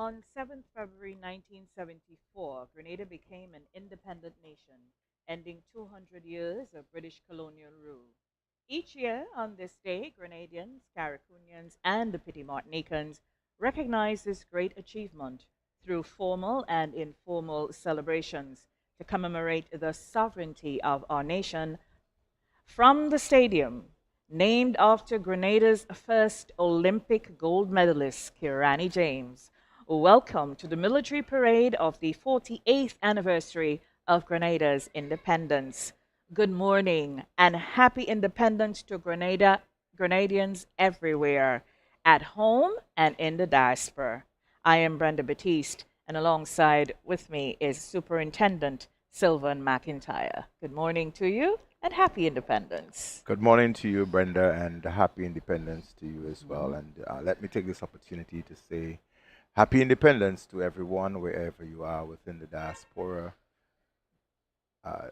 On 7th February 1974, Grenada became an independent nation, ending 200 years of British colonial rule. Each year on this day, Grenadians, Carriacunians, and the Petit Martinicans recognize this great achievement through formal and informal celebrations to commemorate the sovereignty of our nation from the stadium, named after Grenada's first Olympic gold medalist, Kirani James. Welcome to the military parade of the 48th anniversary of Grenada's independence. Good morning and happy independence to Grenadians everywhere, at home and in the diaspora. I am Brenda Batiste, and alongside with me is Superintendent Sylvan McIntyre. Good morning to you and happy independence. Good morning to you, Brenda, and happy independence to you as well. Mhm. And let me take this opportunity to say happy independence to everyone, wherever you are within the diaspora, uh,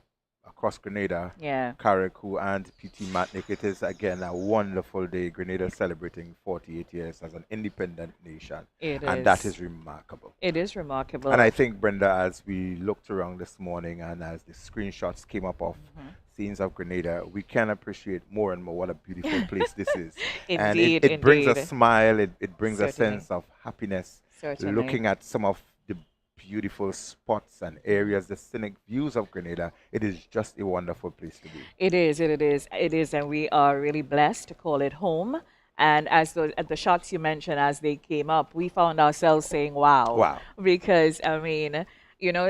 across Grenada, Yeah, Carriacou, and PT Matnik. It is again a wonderful day. Grenada celebrating 48 years as an independent nation, it and that is. is remarkable. It is And I remarkable. think, Brenda, as we looked around this morning and as the screenshots came up of Mhm. scenes of Grenada, we can appreciate more and more what a beautiful place this is. And it, Indeed, it brings a indeed. smile, it brings a Certainly, sense of happiness certainly. looking at some of the beautiful spots and areas, the scenic views of Grenada. It is just a wonderful place to be. It is, and we are really blessed to call it home. And as the shots you mentioned, as they came up, we found ourselves saying, "Wow," Wow. because I mean,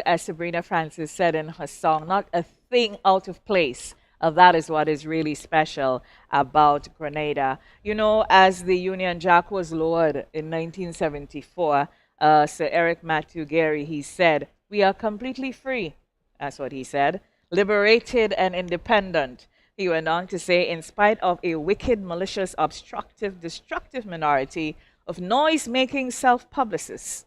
as Sabrina Francis said in her song, "Not a thing out of place." That is what is really special about Grenada. As the Union Jack was lowered in 1974, Sir Eric Matthew Gary, he said, "We are completely free." That's what he said. Liberated and independent. He went on to say, in spite of a wicked, malicious, obstructive, destructive minority of noise making self publicists,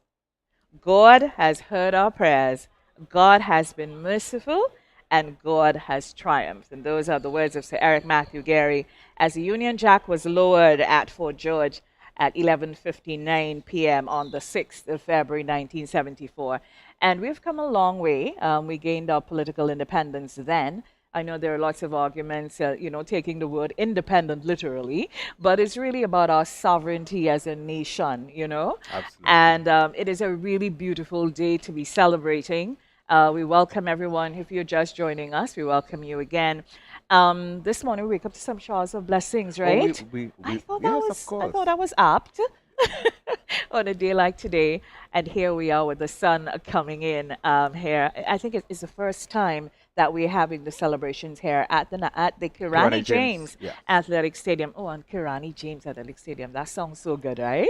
God has heard our prayers, God has been merciful, and God has triumphed. And those are the words of Sir Eric Matthew Gary as the Union Jack was lowered at Fort George at 11:59 p.m. on the 6th of February 1974. And we've come a long way. We gained our political independence then. I know there are lots of arguments, taking the word independent literally, but it's really about our sovereignty as a nation. Absolutely. And it is a really beautiful day to be celebrating. We welcome everyone. If you're just joining us, we welcome you again. This morning we wake up to some showers of blessings, Oh, right? yes, of I course. thought that was apt on a day like today. And here we are with the sun coming in here. I think it's the first time that we're having the celebrations here at the Granny Kirani James, James yeah. Athletic Stadium. Oh, on Kirani James Athletic Stadium. That sounds so good, right?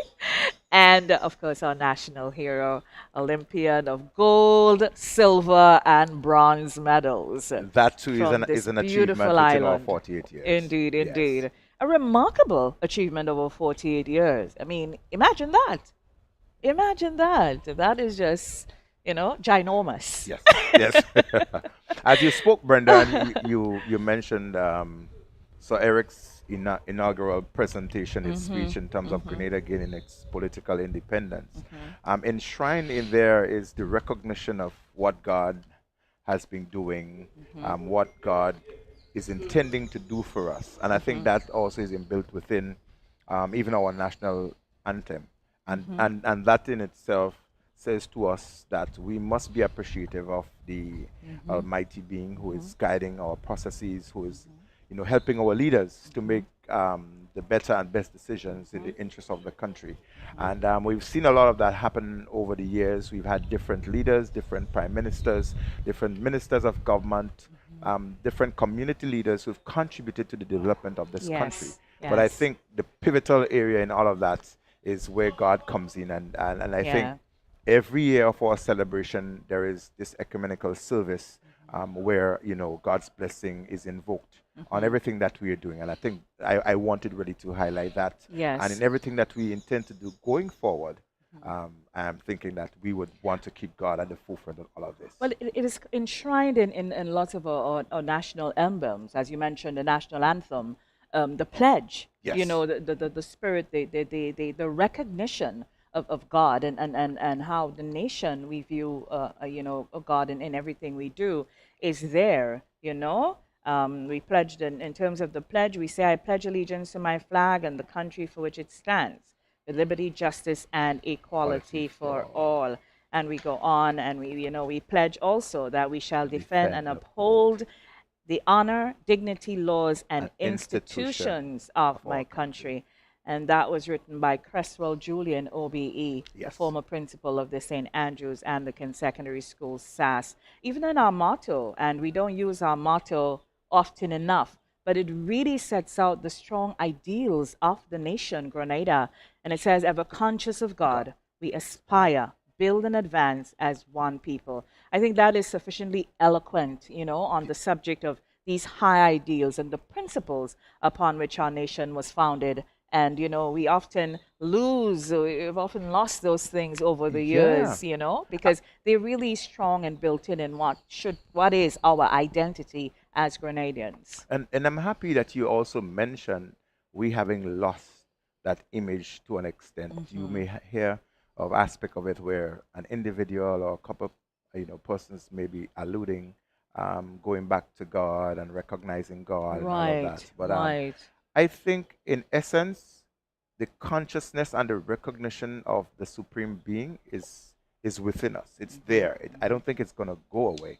And of course, our national hero, Olympian of gold, silver, and bronze medals That too is from this an achievement beautiful within our island. 48 years. Indeed, Yes. indeed. A remarkable achievement over 48 years. I mean, imagine that. Imagine that. That is just, ginormous. Yes, yes. As you spoke, Brenda, and you mentioned Sir Eric's inaugural presentation, his Mm-hmm. speech in terms of Mm-hmm. Grenada gaining its political independence. Mm-hmm. Enshrined in there is the recognition of what God has been doing, Mm-hmm. what God is intending to do for us, and I think Mm-hmm. that also is inbuilt within even our national anthem, Mm-hmm. and that in itself says to us that we must be appreciative of the Mm-hmm. Almighty Being who Mm-hmm. is guiding our processes, who is, helping our leaders to Mm-hmm. make the better and best decisions in Mm-hmm. the interest of the country. Mm-hmm. And we've seen a lot of that happen over the years. We've had different leaders, different prime ministers, different ministers of government, Mm-hmm. different community leaders who've contributed to the development of this country. Yes, But I yes. think the pivotal area in all of that is where God comes in. And I think Yeah. every year of our celebration, there is this ecumenical service where, God's blessing is invoked on Mm-hmm. everything that we are doing. And I think I wanted really to highlight that. And Yes. in everything that we intend to do going forward, Mhm. I'm thinking that we would want to keep God at the forefront of all of this. Well, it is enshrined in lots of our national emblems, as you mentioned, the national anthem, the pledge, Yes. the spirit, the recognition of God, and how the nation we view, God in everything we do is there, we pledged in terms of the pledge, we say, I pledge allegiance to my flag and the country for which it stands, with liberty, justice, and Quality equality for for all. all. And we go on and we pledge also that we shall defend Defend and and uphold uphold the honor, dignity, laws, and an institution institutions of of my our country. country. And that was written by Cresswell Julian, OBE, the Yes. former principal of the St. Andrews Anglican Secondary School, SAS. Even in our motto, and we don't use our motto often enough, but it really sets out the strong ideals of the nation, Grenada. And it says, ever conscious of God. God, we aspire, build, and advance as one people. I think that is sufficiently eloquent, on the subject of these high ideals and the principles upon which our nation was founded. And, we often we've often lost those things over the Yeah. years, because they're really strong and built in what is our identity as Grenadians. And I'm happy that you also mentioned we having lost that image to an extent. You Hmm. may hear of aspect of it where an individual or a couple of persons may be alluding, going back to God and recognizing God and all of that. Right, But right. I think in essence, the consciousness and the recognition of the supreme being is within us. It's there. I don't think it's going to go away.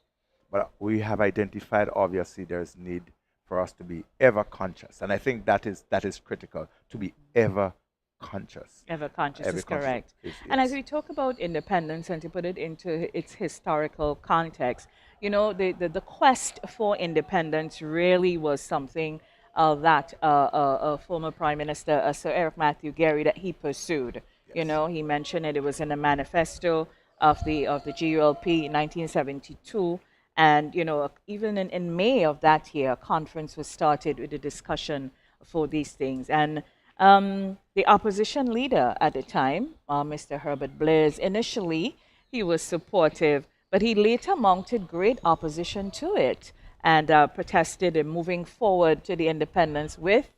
But we have identified obviously there's need for us to be ever conscious, and I think that is critical to be ever conscious. Ever conscious Ever is conscious correct. is And as yes. we talk about independence and to put it into its historical context, the quest for independence really was something that former Prime Minister Sir Eric Matthew Gary that he pursued. Yes. He mentioned it. It was in the manifesto of the GULP in 1972. And even in May of that year, a conference was started with a discussion for these things. And the opposition leader at the time, Mr. Herbert Blaise, initially he was supportive, but he later mounted great opposition to it and protested in moving forward to the independence with,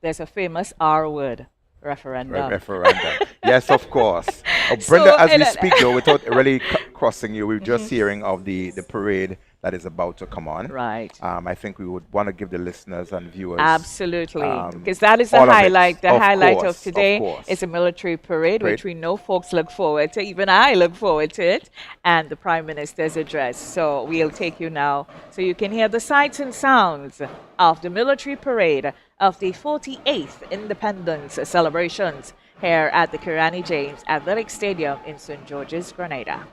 there's a famous R word, referendum. Referendum. Yes, of course. Oh, Brenda, So, as and, we speak, though, without really crossing you, we're just Mhm. hearing of the parade that is about to come on. Right. I think we would want to give the listeners and viewers Absolutely, because that is the all of it. highlight. The highlight of Of today is course. a military parade, Parade. which we know folks look forward to. Even I look forward to it, and the Prime Minister's address. So we'll take you now so you can hear the sights and sounds of the military parade of the 48th Independence celebrations here at the Kirani James Athletic Stadium in St. George's, Grenada.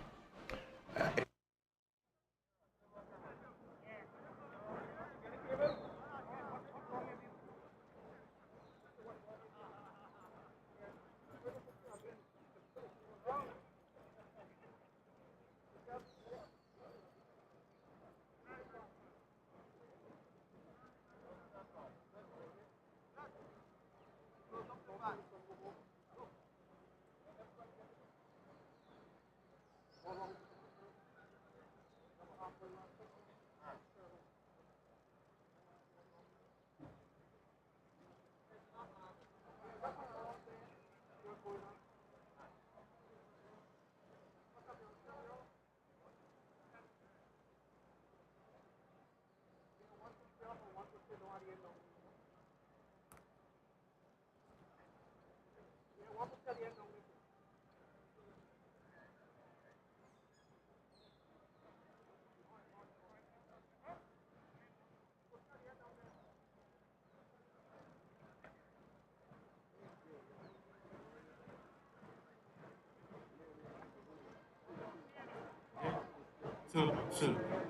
So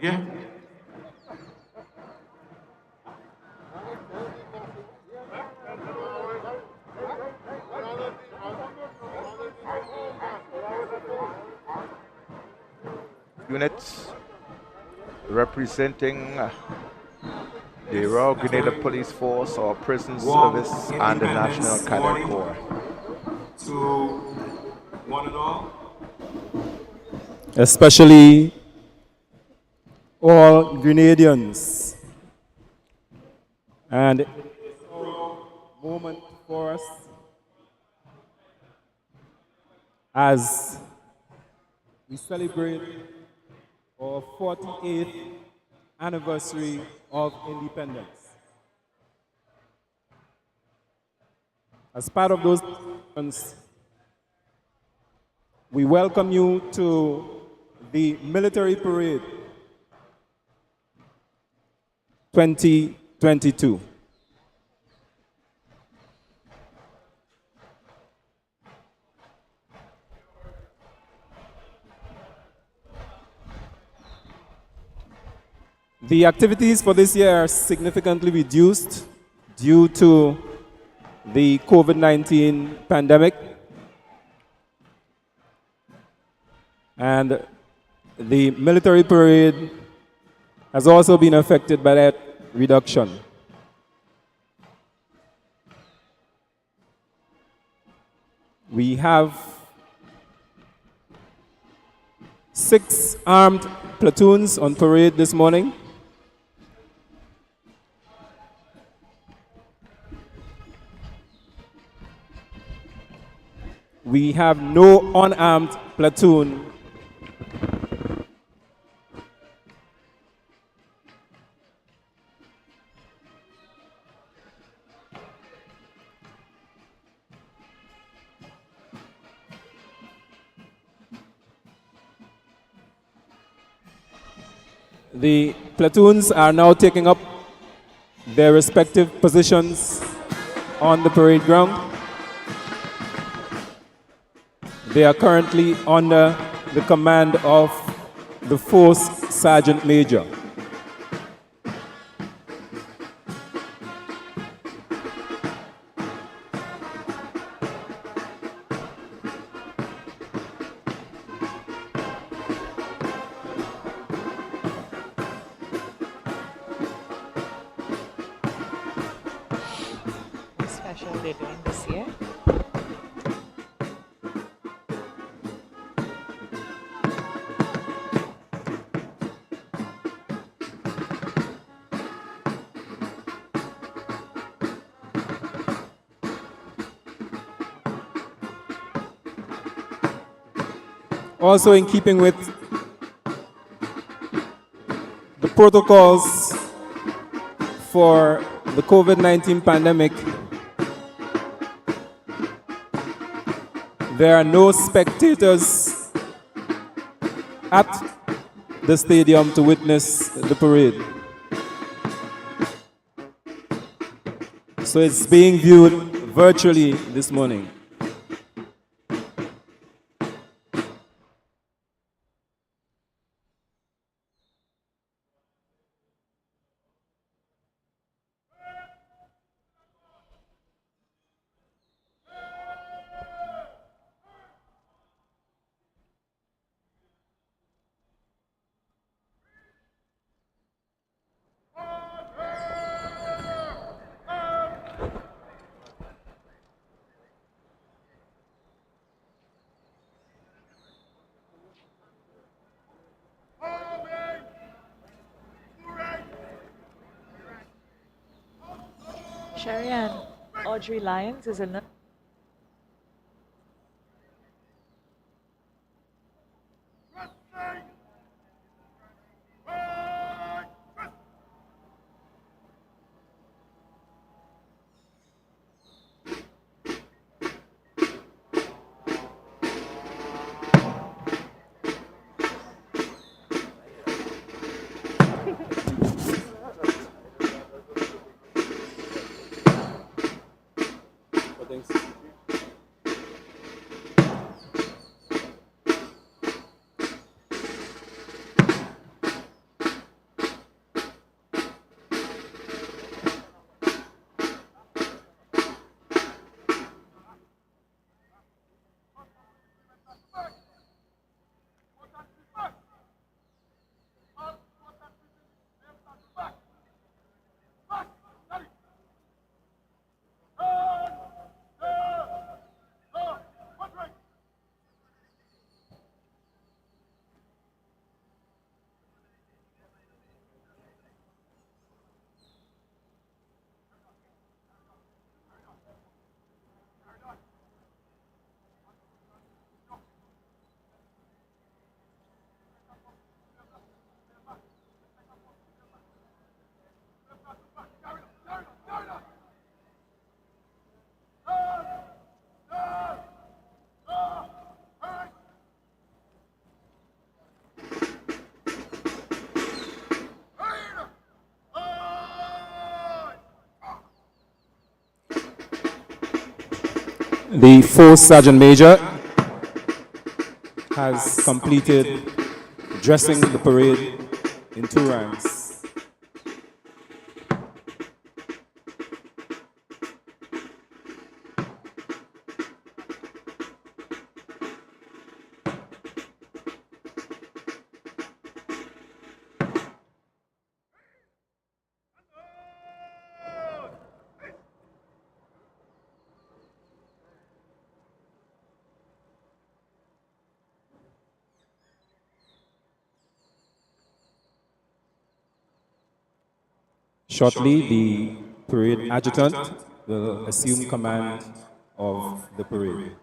yeah. Units representing the Royal Grenada After Police Force or Prison warm Service and the National Independence Cadet morning Corps. to one and all. Especially all Grenadians. And it's a moment for us as we celebrate our 48th anniversary of independence. As part of those celebrations, we welcome you to the Military Parade 2022. The activities for this year are significantly reduced due to the COVID-19 pandemic, and the military parade has also been affected by that reduction. We have 6 armed platoons on parade this morning. We have no unarmed platoon. The platoons are now taking up their respective positions on the parade ground. They are currently under the command of the Force Sergeant Major. What special they're doing this year? Also, in keeping with the protocols for the COVID-19 pandemic, there are no spectators at the stadium to witness the parade. So it's being viewed virtually this morning. Sherry and Audrey Lyons is another. Thanks. The 4th Sergeant Major has completed dressing the parade in 2 ranks. Shortly, the parade adjutant will assume command of the parade.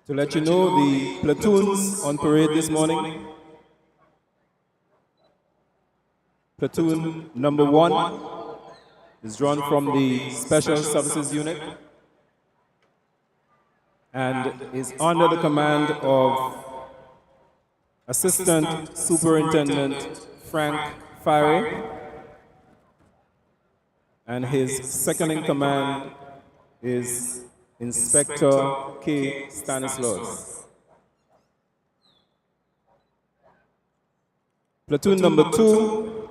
To let you know, the platoons on parade this morning: platoon number 1 is drawn from the Special Services Unit and is under the command of Assistant Superintendent Frank Fire, and his second in command is Inspector K. Stanislaus. Platoon number 2,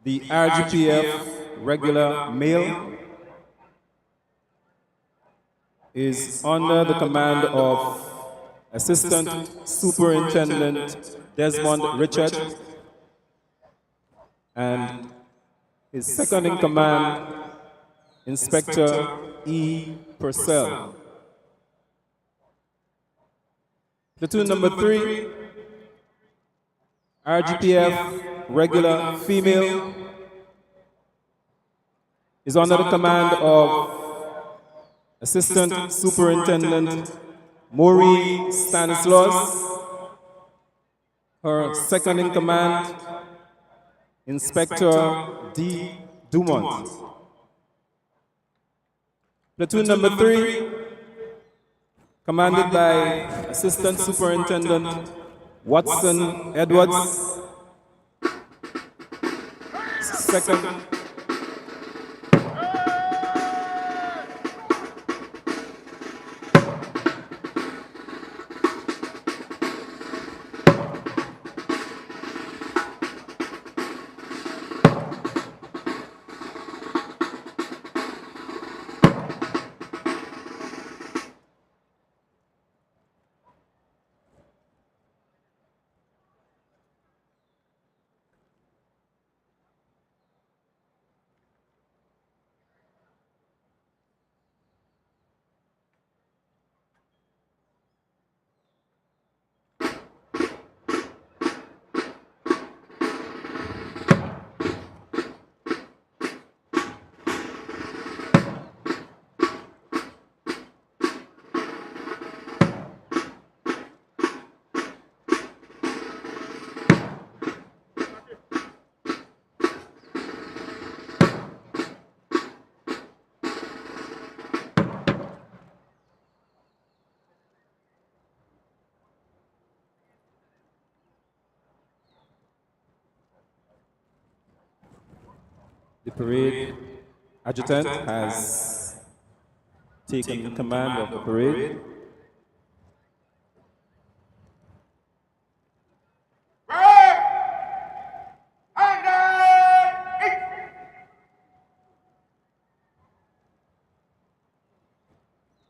the RGPF regular male, is under the command of Assistant Superintendent Desmond Richard, and his second in command, Inspector E. Purcell. Platoon number 3, RGPF regular female, is under the command of Assistant Superintendent Maureen Stanislaus. Her second in command, Inspector D. Dumont. Platoon number 3, commanded by Assistant Superintendent Watson Edwards. Second the parade adjutant has taken command of the parade.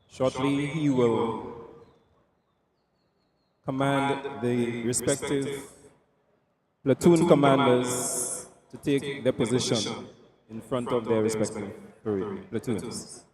Shortly, he will command the respective platoon commanders to take their position in front of their respective platoons.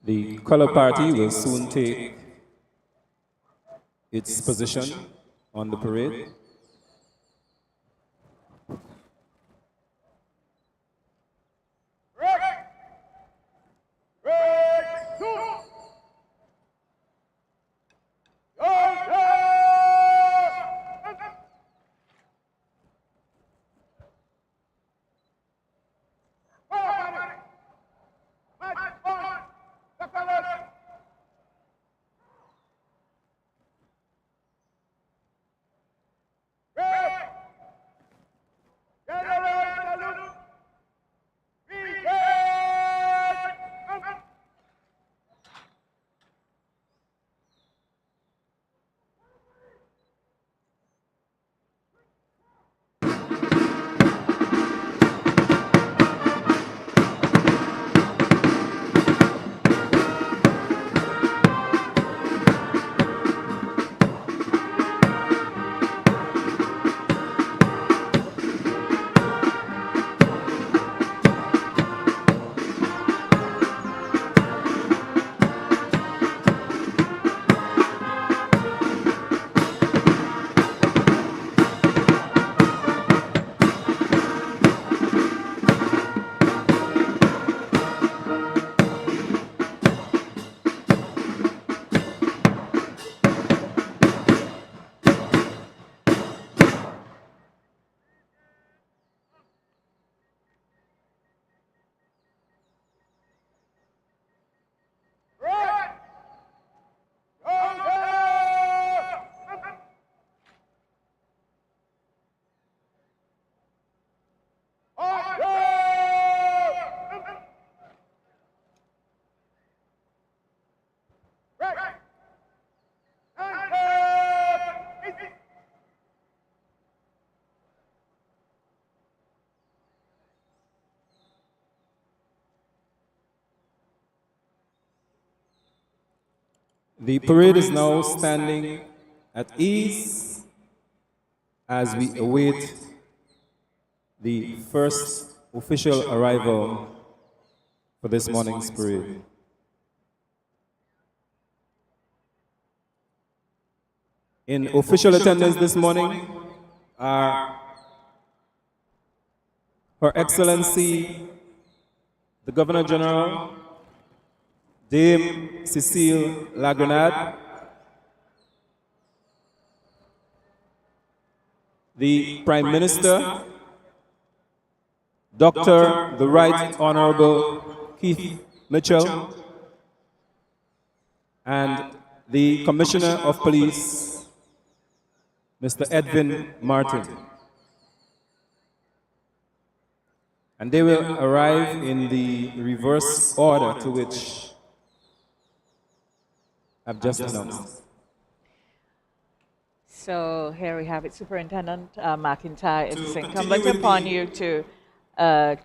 The color party will soon take its position on the parade. The parade is now standing at ease as we await the first official arrival for this morning's parade. In official attendance this morning are Her Excellency, the Governor General, Dame Cecile La Grenade, the Prime Minister, Dr. the Right Honorable Keith Mitchell, and the Commissioner of Police, Mr. Edwin Martin. And they will arrive in the reverse order to which I've just announced. So here we have it, Superintendent McIntyre. It's incumbent upon you to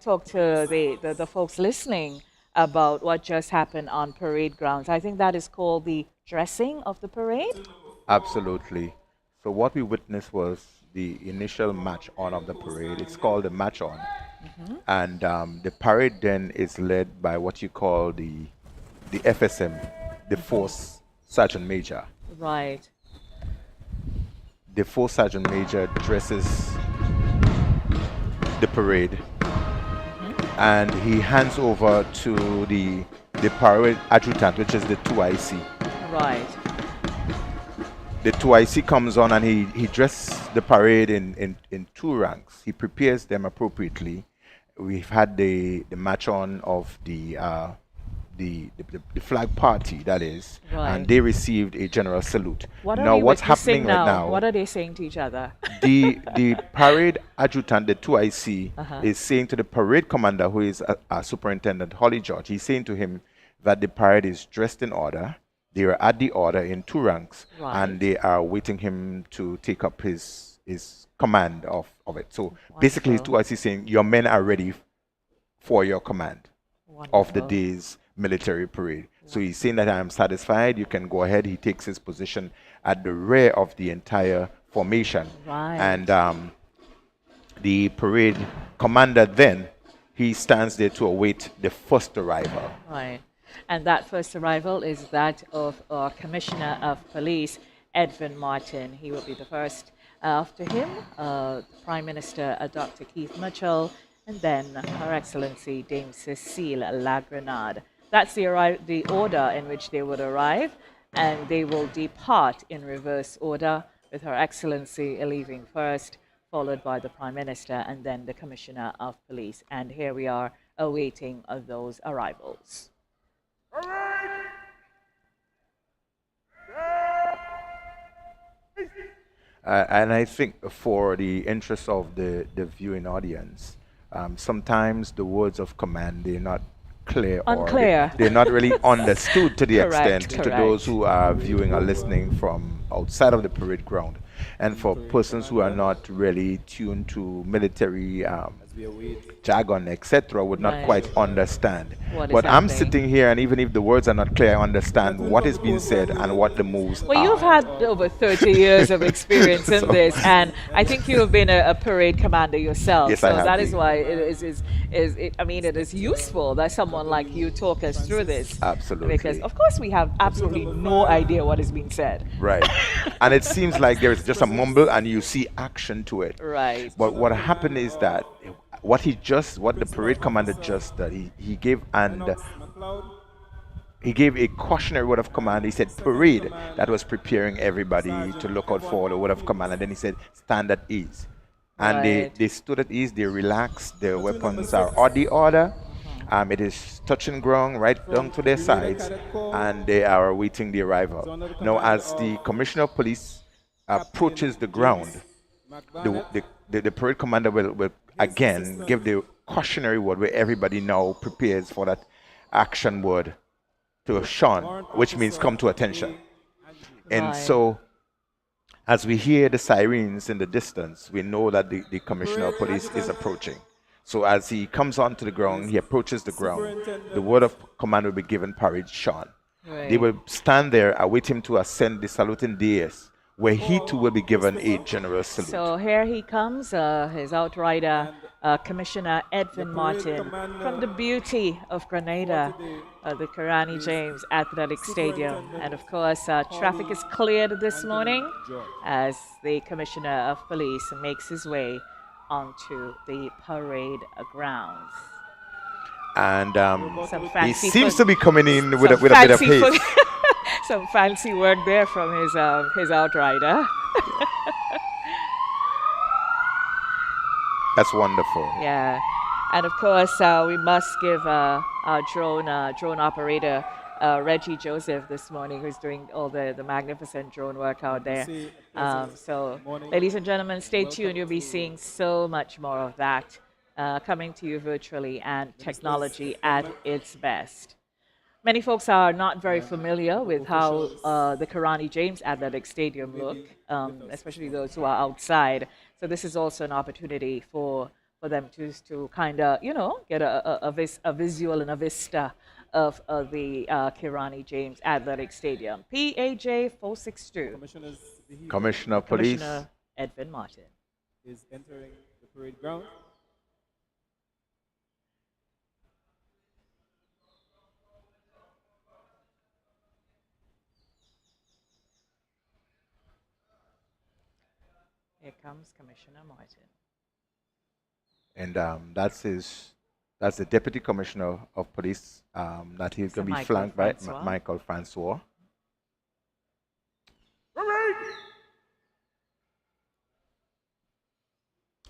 talk to the folks listening about what just happened on parade grounds. I think that is called the dressing of the parade. Absolutely. So what we witnessed was the initial march on of the parade. It's called the march on. And the parade then is led by what you call the FSM, the Force Sergeant Major. Right. The Force Sergeant Major dresses the parade, and he hands over to the parade adjutant, which is the 2IC. Right. The 2IC comes on and he dresses the parade in two ranks. He prepares them appropriately. We've had the march on of the flag party, that is, Right. and they received a general salute. What are Now, we what's witnessing happening right now? What are they saying to each other? The parade adjutant, the 2IC, Uh-huh. is saying to the parade commander, who is Superintendent Holly George, he's saying to him that the parade is dressed in order. They are at the order in two ranks, Right. and they are waiting him to take up his command of it. So basically, his Wonderful. 2IC is saying, your men are ready for your command of the Wonderful. day's military parade. So he's saying that I am satisfied, you can go ahead. He takes his position at the rear of the entire formation. Right. And the parade commander then, he stands there to await the first arrival. Right. And that first arrival is that of our Commissioner of Police, Edwin Martin. He will be the first. After him, Prime Minister Dr. Keith Mitchell, and then Her Excellency Dame Cecile La Grenade. That's the order in which they would arrive, and they will depart in reverse order, with Her Excellency leaving first, followed by the Prime Minister, and then the Commissioner of Police. And here we are awaiting those arrivals. And I think for the interest of the viewing audience, sometimes the words of command, they're not clear, or Unclear. they're not really understood to the Correct, extent to those who are viewing or listening from outside of the parade ground. And for persons who are not really tuned to military jargon, etc., would not Right. quite understand. What is But I'm happening. sitting here, and even if the words are not clear, I understand what is being said and what the moves Well, are. you've had over 30 years of experience in So- this, and I think you have been a parade commander yourself. Yes, so I have that is been. why it is useful that someone like you talk us through this. Absolutely. Because, of course, we have absolutely no idea what is being said. Right. And it seems like there is just a mumble and you see action to it. Right. But what happened is that what the parade commander just did, he gave a cautionary word of command. He said parade, that was preparing everybody to look out for the word of command. And then he said stand at ease. And Right. they stood at ease, they relaxed, their weapons are on the order. It is touching ground right down to their sides, and they are awaiting the arrival. Now, as the Commissioner of Police approaches the ground, the parade commander will again give the cautionary word where everybody now prepares for that action word to Sean, which means come to attention. And Right. so, as we hear the sirens in the distance, we know that the Commissioner of Police is approaching. So as he comes onto the ground, he approaches the ground, the word of command will be given, parade Sean. They Right. will stand there, await him to ascend the saluting dais, where he too will be given a general salute. So here he comes, his outrider, Commissioner Edwin Martin, from the beauty of Grenada, the Karani James Athletic Stadium. And of course, traffic is cleared this morning as the Commissioner of Police makes his way onto the parade grounds. And Some he fancy seems foot- to be coming in with a some bit of fancy pace. foot- some fancy work there from his outrider. That's wonderful. Yeah, and of course we must give our drone operator Reggie Joseph this morning, who's doing all the magnificent drone work out there. So, ladies and gentlemen, stay tuned. You'll be seeing so much more of that coming to you virtually, and technology at its best. Many folks are not very familiar with how the Karani James Athletic Stadium look, especially those who are outside. So this is also an opportunity for them to kind of, get a visual and a vista of the Kirani James Athletic Stadium. PAJ 462. Commissioner of Police. Commissioner Edwin Martin is entering the parade ground. Here comes Commissioner Martin. And that's the Deputy Commissioner of Police that he's going to be Michael flanked by Francois. Michael Francois.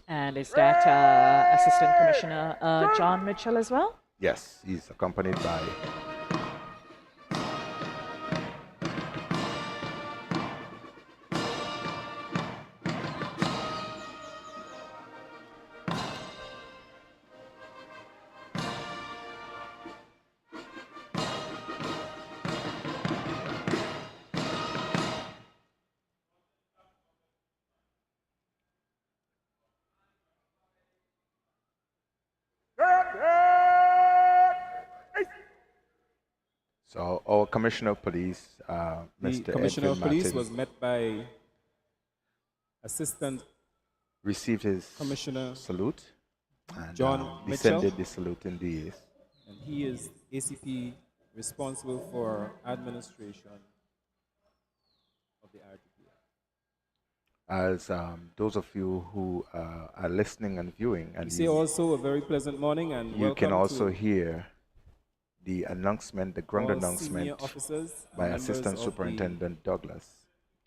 And is that Assistant Commissioner John Mitchell as well? Yes, he's accompanied by so our Commissioner of Police, The Mr. Commissioner Edwin of Police Martin, was met by Assistant received his Commissioner salute and John descended Mitchell. the salute in the and he is ACP responsible for administration of the RGPF. As those of you who are listening and viewing, We and say also a very pleasant morning and you can welcome also to hear the announcement, the ground all senior announcement officers by and members Assistant of the Superintendent Douglas.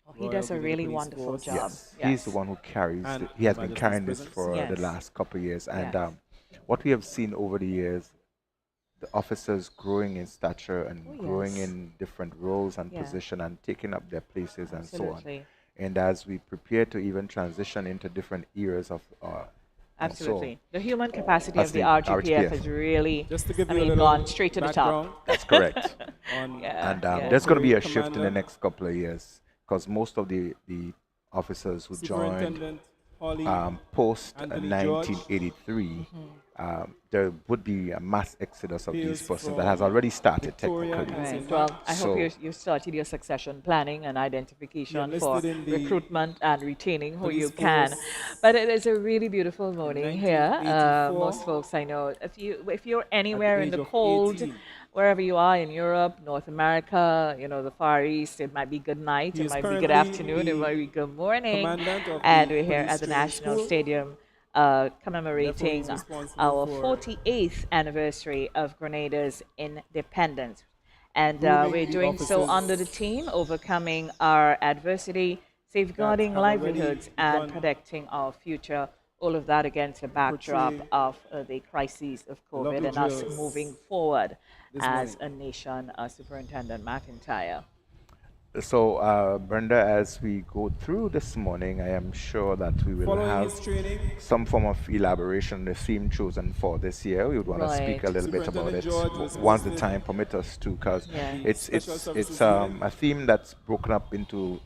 Oh, he Royal does a Grenada really Police wonderful Force job. Yes, he's the Yes. one who carries. and He has Her been Majesty's carrying this presence. for the Yes. last couple of years, and Yes. what we have seen over the years, the officers growing in stature and Oh, growing yes. in different roles and Yeah. position and taking up their places and so on. Absolutely. And as we prepare to even transition into different eras of and so Absolutely. The human capacity as of the the RGPF RGPF. has really, Just to give I you a mean, little gone straight to the top. background that's correct. on Yeah. And yeah. there's going to be a Parade shift in the Commander, next couple of years because most of the officers who joined Superintendent Holly post Anthony George 1983, Mm-hmm. there would be a mass exodus of these hails persons that has from already started Victoria technically. in Right. St. Well, Mark's. I hope So- you started your succession planning and He identification for enlisted in the recruitment and retaining who you police can. force But it is a really beautiful morning here. 1984 Most folks I know, if you're at the anywhere in age the of cold, 18. wherever you are in Europe, North America, the Far East, it might be good night, He it is might be good currently afternoon, it the might be good morning. commandant of And the we're here police at the training National school. Stadium Therefore, commemorating he's responsible our for 48th anniversary of Grenada's independence. And grooming we're the doing so officers under the team, overcoming our adversity, safeguarding have already livelihoods, and begun protecting our future. All of that against a backdrop portray of the crises of the COVID lovely and us drills moving forward this as morning. a nation, Superintendent McIntyre. So, Brenda, as we go through this morning, I am sure that we will Following have his training, some form of elaboration on the theme chosen for this year. We would want to speak a Right. little bit about it Superintendent George was once the posted time permits us to, because Yeah. the it's Special it's Services it's Unit. a theme that's broken up into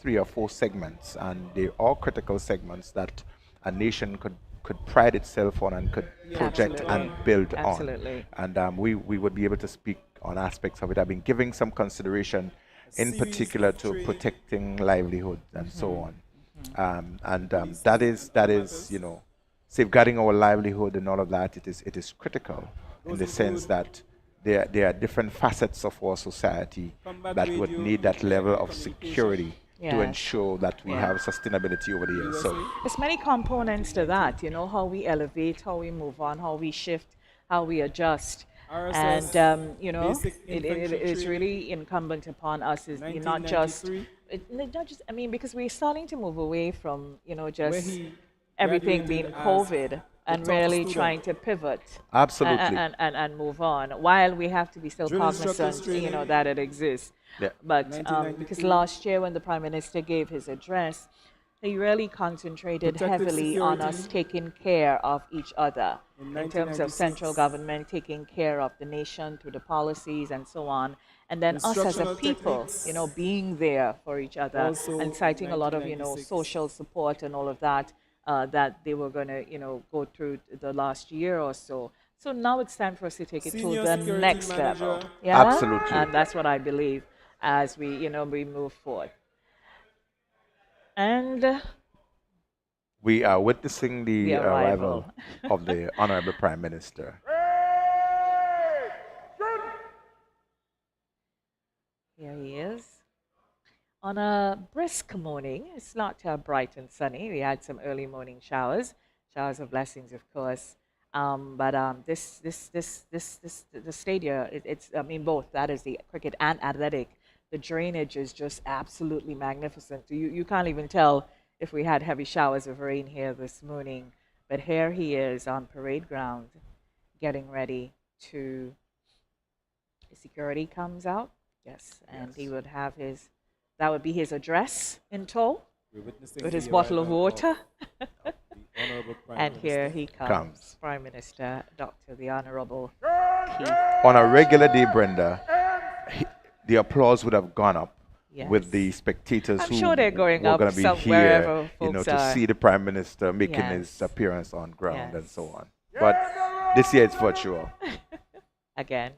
3 or 4 segments, and they're all critical segments that a nation could pride itself on and could project Absolutely. and build Absolutely. on. And we would be able to speak on aspects of it. I've been giving some consideration in series particular of to training protecting livelihood and so on. That is safeguarding our livelihood and all of that. It is critical in the sense that there are different facets of our society Combat that would radio need that level of communication. security to Yes. ensure that we Yeah. have sustainability over the years. So USA. There's many components to that, how we elevate, how we move on, how we shift, how we adjust. RSS And, Basic it Infantry is Training, really incumbent upon us is not just, 1993, not just, I mean, because we're starting to move away from, where just he everything graduated being as COVID the and top really student. trying to pivot absolutely. and move on, while we have to be still Drill instructors cognizant, training, that it exists. Yeah. But 1993. because last year when the Prime Minister gave his address, he really concentrated Protective heavily on us security. taking care of each other In in terms of 1996. central government taking care of the nation through the policies and so on. And then us as a Instructional people, techniques. being there for each other Also and citing a lot of, 1996. social support and all of that, that they were going to, go through the last year or so. So now it's time for us to take it Senior to the security next manager. level. Yeah? Absolutely. And that's what I believe as we, we move forward. And We are witnessing the The arrival arrival. of the Honorable Prime Minister. here he is. On a brisk morning, it's not bright and sunny. We had some early morning showers of blessings, of course. But the stadia, it's, I mean, both, that is the cricket and athletic. The drainage is just absolutely magnificent. You can't even tell if we had heavy showers of rain here this morning. But here he is on parade ground, getting ready to, the security comes out. Yes, and he would have that would be his address in tow We're witnessing with his the bottle of arrival water. the Honorable Prime And here Minister. he comes, Comes. Prime Minister Dr. the Honorable Keith. On a regular day, Brenda, the applause would have gone up with Yes. the spectators I'm who sure they're going were up going to be some- here, wherever folks to are. see the Prime Minister making Yes. his appearance on ground and Yes. so on. But this year it's virtual. Again.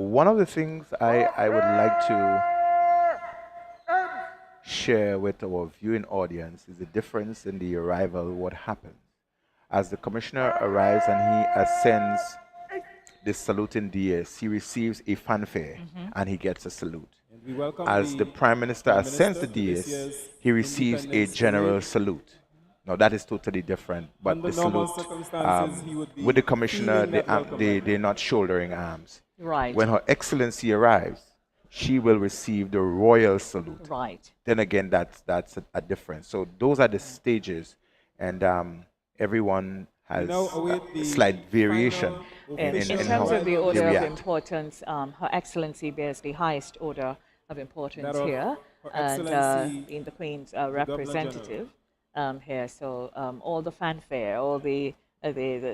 one of the things I would like to share with our viewing audience is the difference in the arrival, what happens. As the commissioner arrives and he ascends the saluting dais, he receives a fanfare and he gets a salute. And we welcome As the Prime Minister ascends the Minister to this dais, year's he receives a Independence general Parade. salute. Now that is totally different, but Under the normal salute circumstances, he would be with the commissioner, feeling that welcome right they're not shouldering arms. Right. When Her Excellency arrives, she will receive the royal salute. Right. Then again, that's a difference. So those are the stages, and everyone has now await a the slight variation final In, official in how terms of the they order of react. importance, Her Excellency bears the highest order of importance That of here, Her and Excellency, being the Queen's Governor representative here. So all the fanfare, all the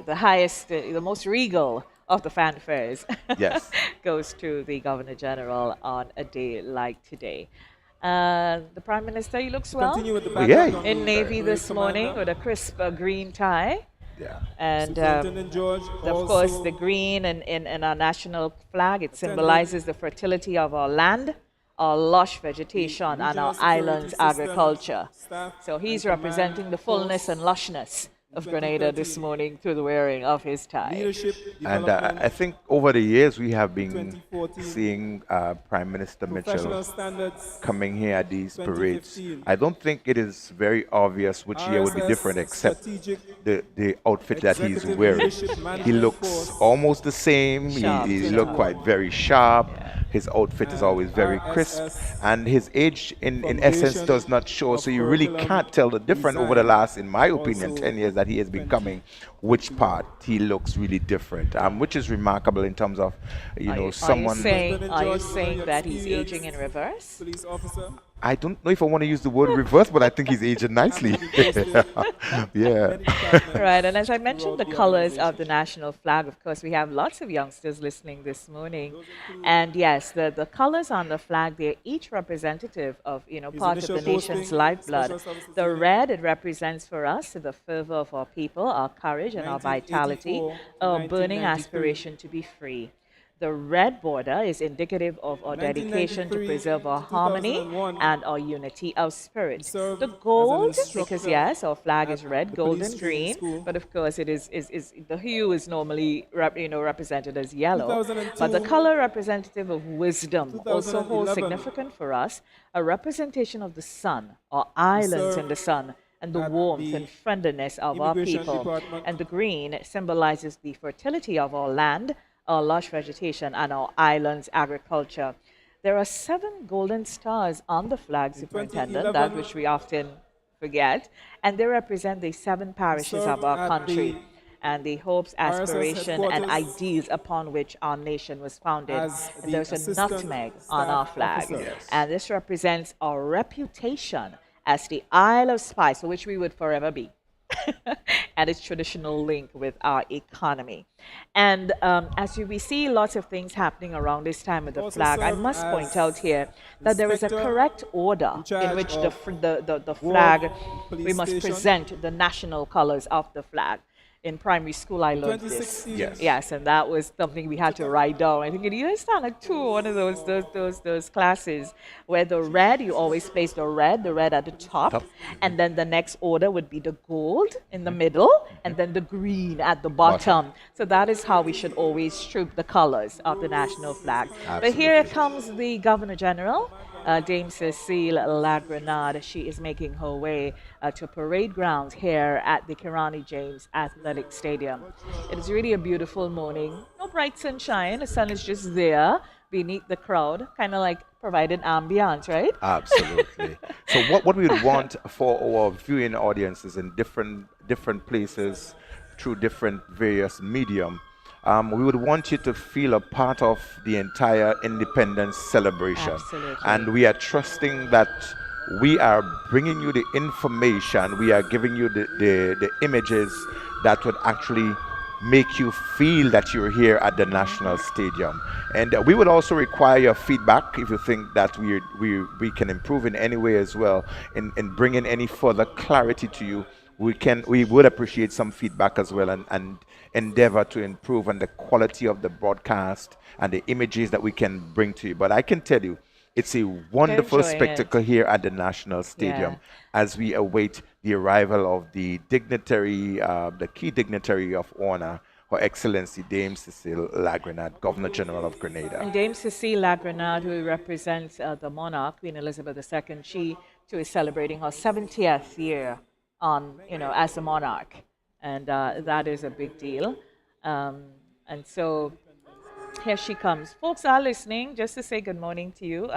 highest, the most regal of the fanfares Yes. goes to the Governor General on a day like today. The Prime Minister, he looks well Continue with the Oh, yeah. background on in the navy parade this morning commander. with a crisp green tie. Yeah. And Superintendent George of course, also the green in our national flag, it symbolizes the fertility of our land, our lush vegetation, and Regional our Security islands' Systems agriculture. staff So he's and command representing the fullness and posts lushness of Grenada this 2013. morning through the wearing of his tie. Leadership And development, I think over the years we have been 2014, seeing Prime Minister professional Mitchell standards, coming here at these parades. 2015. I don't think it is very obvious which year would be RSS different, except strategic the outfit that he's executive wearing. leadership He management looks force, almost the same. Sharp, He sharp. look quite very sharp. His outfit is always very crisp, RSS and his age, in essence, Foundation does not show. of So you really Curriculum can't tell the difference over the Design, last, in my opinion, also 10 years that he has been 20. coming. Which part he looks really different, which is remarkable in terms of, someone. Are you George, saying that he's experienced aging in reverse? police officer. I don't know if I want to use the word reverse, but I think he's aging nicely. Yeah. Right, and as I mentioned, the colors of the national flag, of course, we have lots of youngsters listening this morning. And yes, the colors on the flag, they're each representative of, part of the initial nation's posting, lifeblood. Special Services The Unit. red, it represents for us the fervor of our people, our courage and our vitality, 1984, our burning 1993. aspiration to be free. The red border is indicative of our dedication to 1993 preserve our to harmony 2001, and our unity of spirit. served The as an gold, instructor because yes, our flag is at red, the gold, police and training green, school. but of course it is the hue is normally represented as yellow. 2002, But the color representative of wisdom also holds 2011, significant for us, a representation of the sun, our islands in the sun, and the at warmth the and friendliness of our Immigration people. Department. And the green symbolizes the fertility of our land, our lush vegetation, and our islands' agriculture. There are 7 golden stars on the flag, Superintendent, that 2011, which we often forget, and they represent the 7 parishes served of our at country the and the hopes, RSS aspiration, and headquarters ideals upon which our nation was founded. as And the there's a assistant nutmeg on our staff flag, officer. Yes. and this represents our reputation as the Isle of Spice, for which we would forever be. And its traditional link with our economy. And we see lots of things happening around this time with the Also flag, I served must point as out here that there is a inspector correct order in in charge which of the Ward flag, we Police must Station. present the national colors of the flag. In primary school, I learned this. 2016, Yes. Yes, and that was something we had to write down. I think it either standard 2 or one of those classes where the red, you always place the red at the top, and then the next order would be the gold in the middle, and then the green at the bottom. So that is how we should always troop the colors of the national flag. But here comes the Governor General. Dame Cecile La Grenada. She is making her way to parade grounds here at the Kirani James Athletic Stadium. It is really a beautiful morning. No bright sunshine. The sun is just there beneath the crowd, kind of like providing ambiance, right? Absolutely. So what we would want for our viewing audiences in different places through different various medium, we would want you to feel a part of the entire independence celebration. Absolutely. And we are trusting that we are bringing you the information, we are giving you the images that would actually make you feel that you're here at the National Stadium. And we would also require your feedback if you think that we can improve in any way as well in bringing any further clarity to you. We would appreciate some feedback as well, and endeavor to improve on the quality of the broadcast and the images that we can bring to you. But I can tell you, it's a They're wonderful enjoying it. spectacle here at the National Stadium Yeah. as we await the arrival of the dignitary, the key dignitary of honor, Her Excellency Dame Cecile Lagrenade, Governor General of Grenada. And Dame Cecile Lagrenade, who represents the monarch, Queen Elizabeth II, she too is celebrating her 70th year on, as a monarch, and that is a big deal. And so here she comes. Folks are listening. Just to say good morning to you,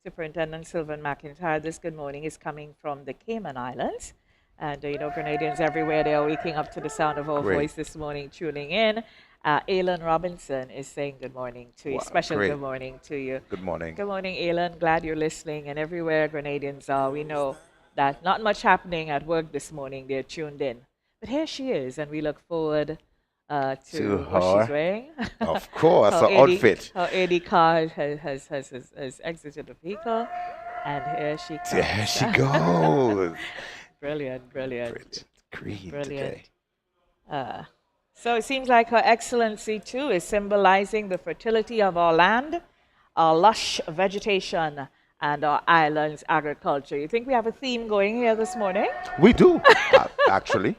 Superintendent Sylvan McIntyre. This good morning is coming from the Cayman Islands. And, Grenadians everywhere, they are waking up to the sound of our Great. voice this morning, tuning in. Alan Robinson is saying good morning to you. Wow, Special great. good morning to you. Good morning. Good morning, Alan. Glad you're listening. And everywhere Grenadians are, we know that not much happening at work this morning. They're tuned in. But here she is, and we look forward to what her. she's wearing. Of course, her AD outfit. Her AD car has exited the vehicle, and here she comes. There she goes. Brilliant, brilliant, Brilliant. Green brilliant. today. So it seems like Her Excellency, too, is symbolizing the fertility of our land, our lush vegetation, and our island's agriculture. You think we have a theme going here this morning? We do, actually.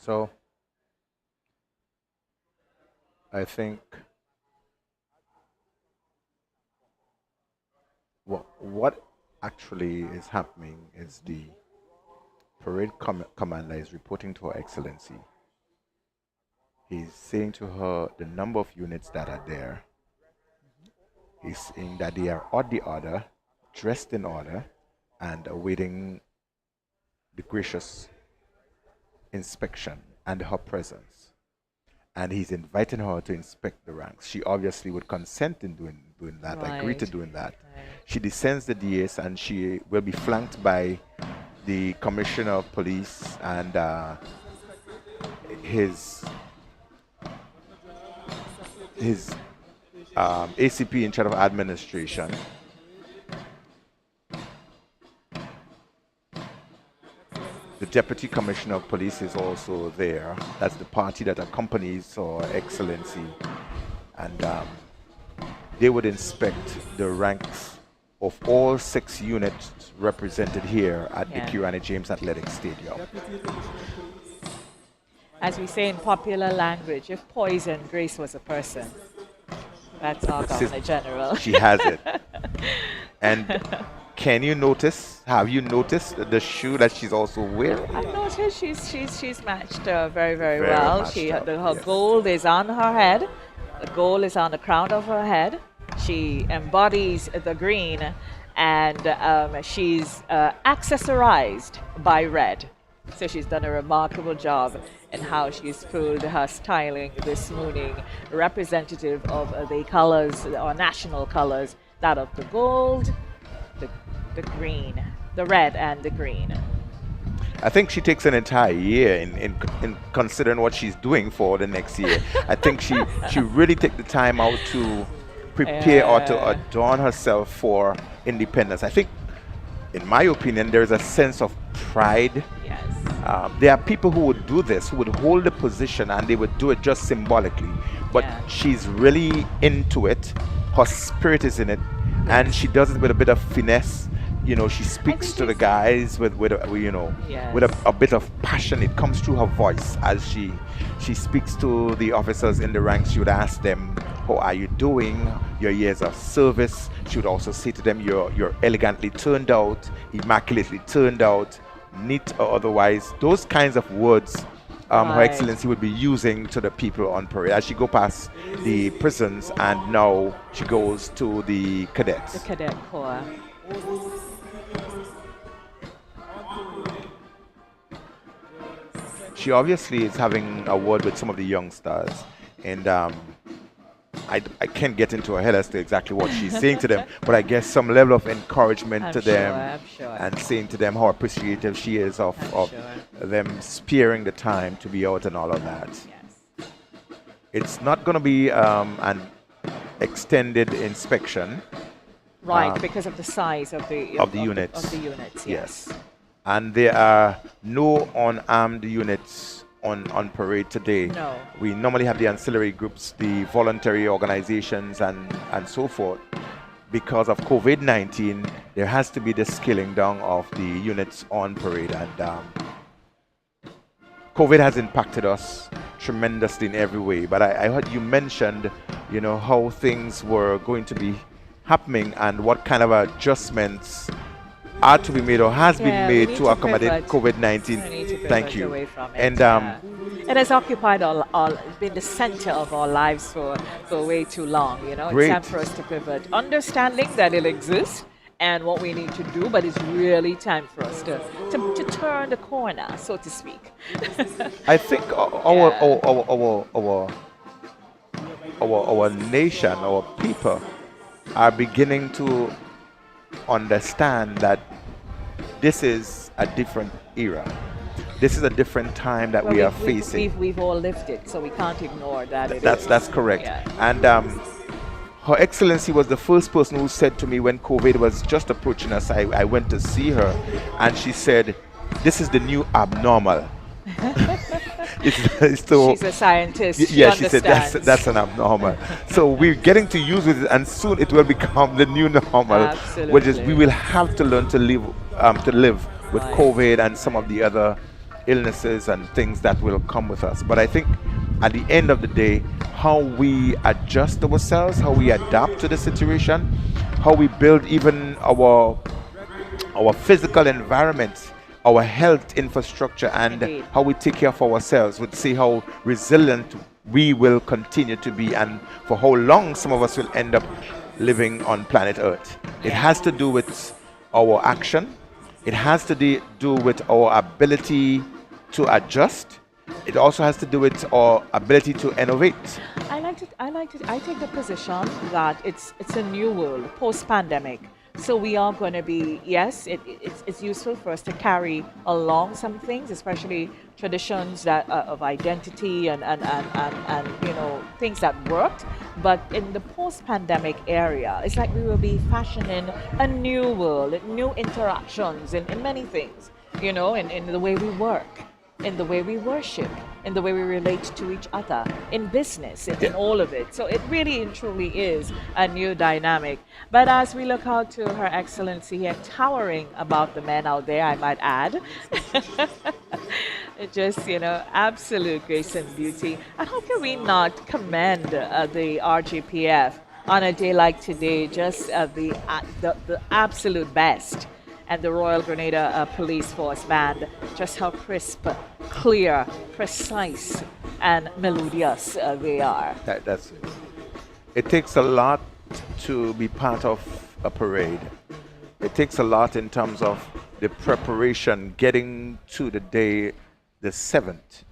So I think what actually is happening is the parade commander is reporting to Her Excellency. He's saying to her the number of units that are there. He's saying that they are on the order, dressed in order, and awaiting the gracious inspection and her presence. And he's inviting her to inspect the ranks. She obviously would consent in doing that, agree to Right. doing that. Right. She descends the dais and she will be flanked by the Commissioner of Police and his ACP in charge of administration. The Deputy Commissioner of Police is also there. That's the party that accompanies Her Excellency. And they would inspect the ranks of all 6 units represented here at the Yeah. Kirani James Athletic Stadium. As we say in popular language, if poison grace was a person, that's our Governor General. She has it. And can you notice? Have you noticed the shoe that she's also wearing? I noticed she's matched very Very well. matched She up, her yes. gold is on her head, gold is on the crown of her head. She embodies the green, and she's accessorized by red. So she's done a remarkable job in how she's pulled her styling this morning, representative of the colors, or national colors, that of the gold, the, the green, the red, and the green. I think she takes an entire year in considering what she's doing for the next year. I think she really take the time out to prepare or to adorn herself for independence. I think, in my opinion, there's a sense of pride. Yes. There are people who would do this, who would hold a position and they would do it just symbolically. But Yeah. she's really into it. Her spirit is in it, and she does it with a bit of finesse. You know, she speaks think to the she's- guys with a, you know, Yes. with a bit of passion. It comes through her voice as she speaks to the officers in the ranks. She would ask them, "How are you doing? Your years of service." She would also say to them, "You're elegantly turned out, immaculately turned out, neat or otherwise." Those kinds of words, Her Right. Excellency would be using to the people on parade as she go past the prisons, and now she goes to the cadets. The Cadet Corps. She obviously is having a word with some of the youngsters, and I can't get into her head as to exactly what she's saying to them, but I guess some level of encouragement I'm to sure, them, I'm sure. and saying to them how appreciative she is of I'm sure. them sparing the time to be out and all of that. Yes. It's not going to be an extended inspection. Right, Um, because of the size of the units. Of the units, yes. And there are no unarmed units on parade today. No. We normally have the ancillary groups, the voluntary organizations, and so forth. Because of COVID-19, there has to be the scaling down of the units on parade. And COVID has impacted us tremendously in every way. But I heard you mentioned, you know, how things were going to be happening and what kind of adjustments are to be made or has Yeah, been we made need to to accommodate pivot. COVID-19. We need to Thank pivot you. away from it, And yeah. It has occupied been the center of our lives for way too long. You know, Great. it's time for us to pivot, understanding that it exists and what we need to do, but it's really time for us to turn the corner, so to speak. I think our nation, our people are beginning to understand that this is a different era. This is a different time that Well, we are we've- facing. We've all lived it, so we can't ignore that. It is. That's correct. Yeah. And Her Excellency was the first person who said to me when COVID was just approaching us, I went to see her, and she said, "This is the new abnormal." it's so, She's a scientist. yeah, she said understands. that's an abnormal. So we're getting to use it, and soon it will become the new normal, which is we Absolutely. will have to learn to live with Right. COVID and some of the other illnesses and things that will come with us. But I think at the end of the day, how we adjust ourselves, how we adapt to the situation, how we build even our physical environment, our health infrastructure, and Indeed. how we take care of ourselves, would see how resilient we will continue to be, and for how long some of us will end up living on planet Earth. It has to do with our action. It has to do with our ability to adjust. It also has to do with our ability to innovate. I take the position that it's a new world post-pandemic. So we are going to be, yes, it's useful for us to carry along some things, especially traditions that of identity and you know, things that worked. But in the post-pandemic area, it's like we will be fashioning a new world, new interactions in many things, you know, in the way we work, in the way we worship, in the way we relate to each other, in business, in all of it. So it really and truly is a new dynamic. But as we look out to Her Excellency here, towering above the men out there, I might add, it just, you know, absolute grace and beauty. And how can we not commend the RGPF on a day like today, just the absolute best, and the Royal Grenada Police Force Band, just how crisp, clear, precise, and melodious they are. That's It takes a lot to be part of a parade. It takes a lot in terms of the preparation, getting to the day, the 7th,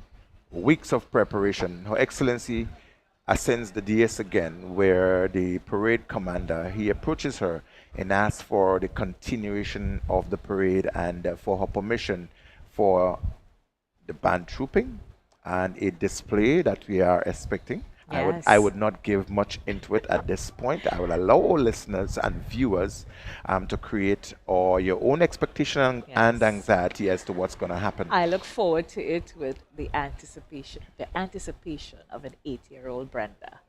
weeks of preparation. Her Excellency ascends the DS again, where the parade commander, he approaches her and asks for the continuation of the parade and for her permission for the band trooping and a display that we are expecting. I would not give much into it at this point. I will allow our listeners and viewers to create or your own expectation and anxiety as to what's going to happen. I look forward to it with the anticipation of an 8-year-old Brenda.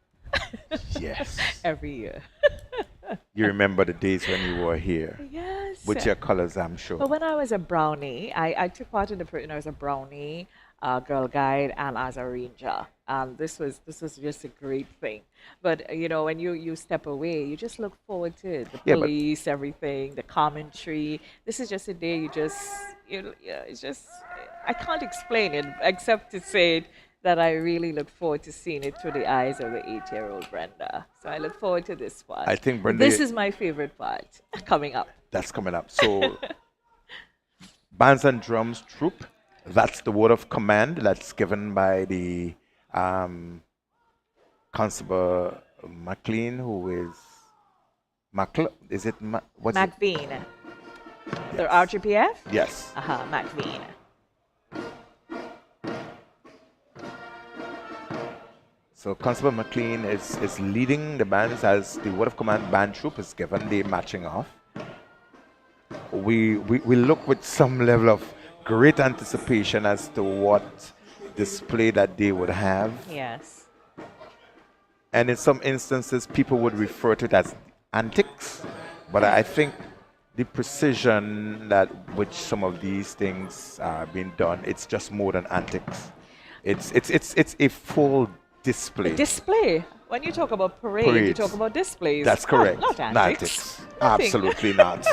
Yes. Every year. You remember the days when you were here. Yes. With your colors, I'm sure. But when I was a brownie, I took part in the parade when I was a brownie, Girl Guide, and as a ranger. This was just a great thing. But when you step away, you just look forward to it. The police, everything, the commentary. This is just a day it's just I can't explain it except to say that I really look forward to seeing it through the eyes of the 8-year-old Brenda. So I look forward to this part. I think Brenda, this is my favorite part coming up. That's coming up. So bands and drums troop. That's the word of command that's given by the Constable McLean, who is is it what's McVean. It? The RGPF? Yes. McVean. So Constable McLean is leading the bands as the word of command band troop is given the marching off. We look with some level of great anticipation as to what display that they would have. Yes. And in some instances, people would refer to it as antics, but I think the precision that which some of these things are being done, it's just more than antics. It's a full display. Display. When you talk about parade, you talk about displays. That's correct. Not antics. Absolutely not.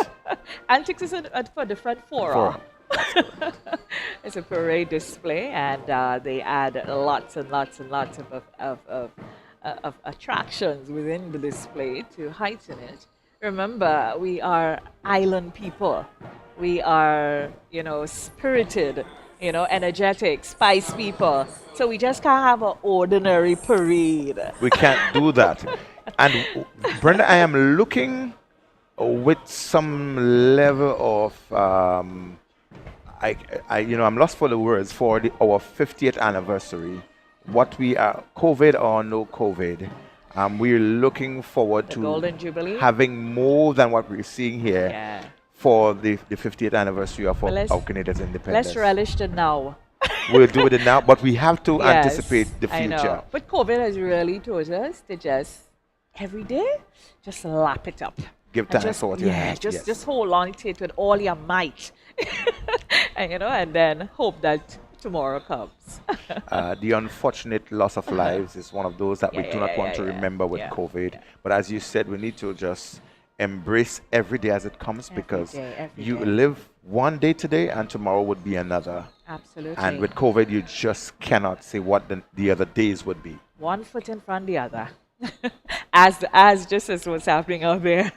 Antics is for the front forum. It's a parade display, and they add lots and lots and lots of attractions within the display to heighten it. Remember, we are island people. We are, spirited, energetic, spice people. So we just can't have an ordinary parade. We can't do that. And Brenda, I am looking with some level of I'm lost for the words for our 50th anniversary. What we are, COVID or no COVID, we're looking forward to Golden Jubilee, having more than what we're seeing here for the 50th anniversary of our Canada's independence. Let's relish the now. We'll do it now, but we have to anticipate the future. I know. But COVID has really taught us to just every day, just lap it up. Give thanks for what you have. Just hold on to it with all your might, and then hope that tomorrow comes. The unfortunate loss of lives is one of those that we do not want to remember with COVID. Yeah. But as you said, we need to just embrace every day as it comes, because you live one day today and tomorrow would be another. Absolutely. And with COVID, you just cannot say what the other days would be. One foot in front of the other. as just as what's happening out there.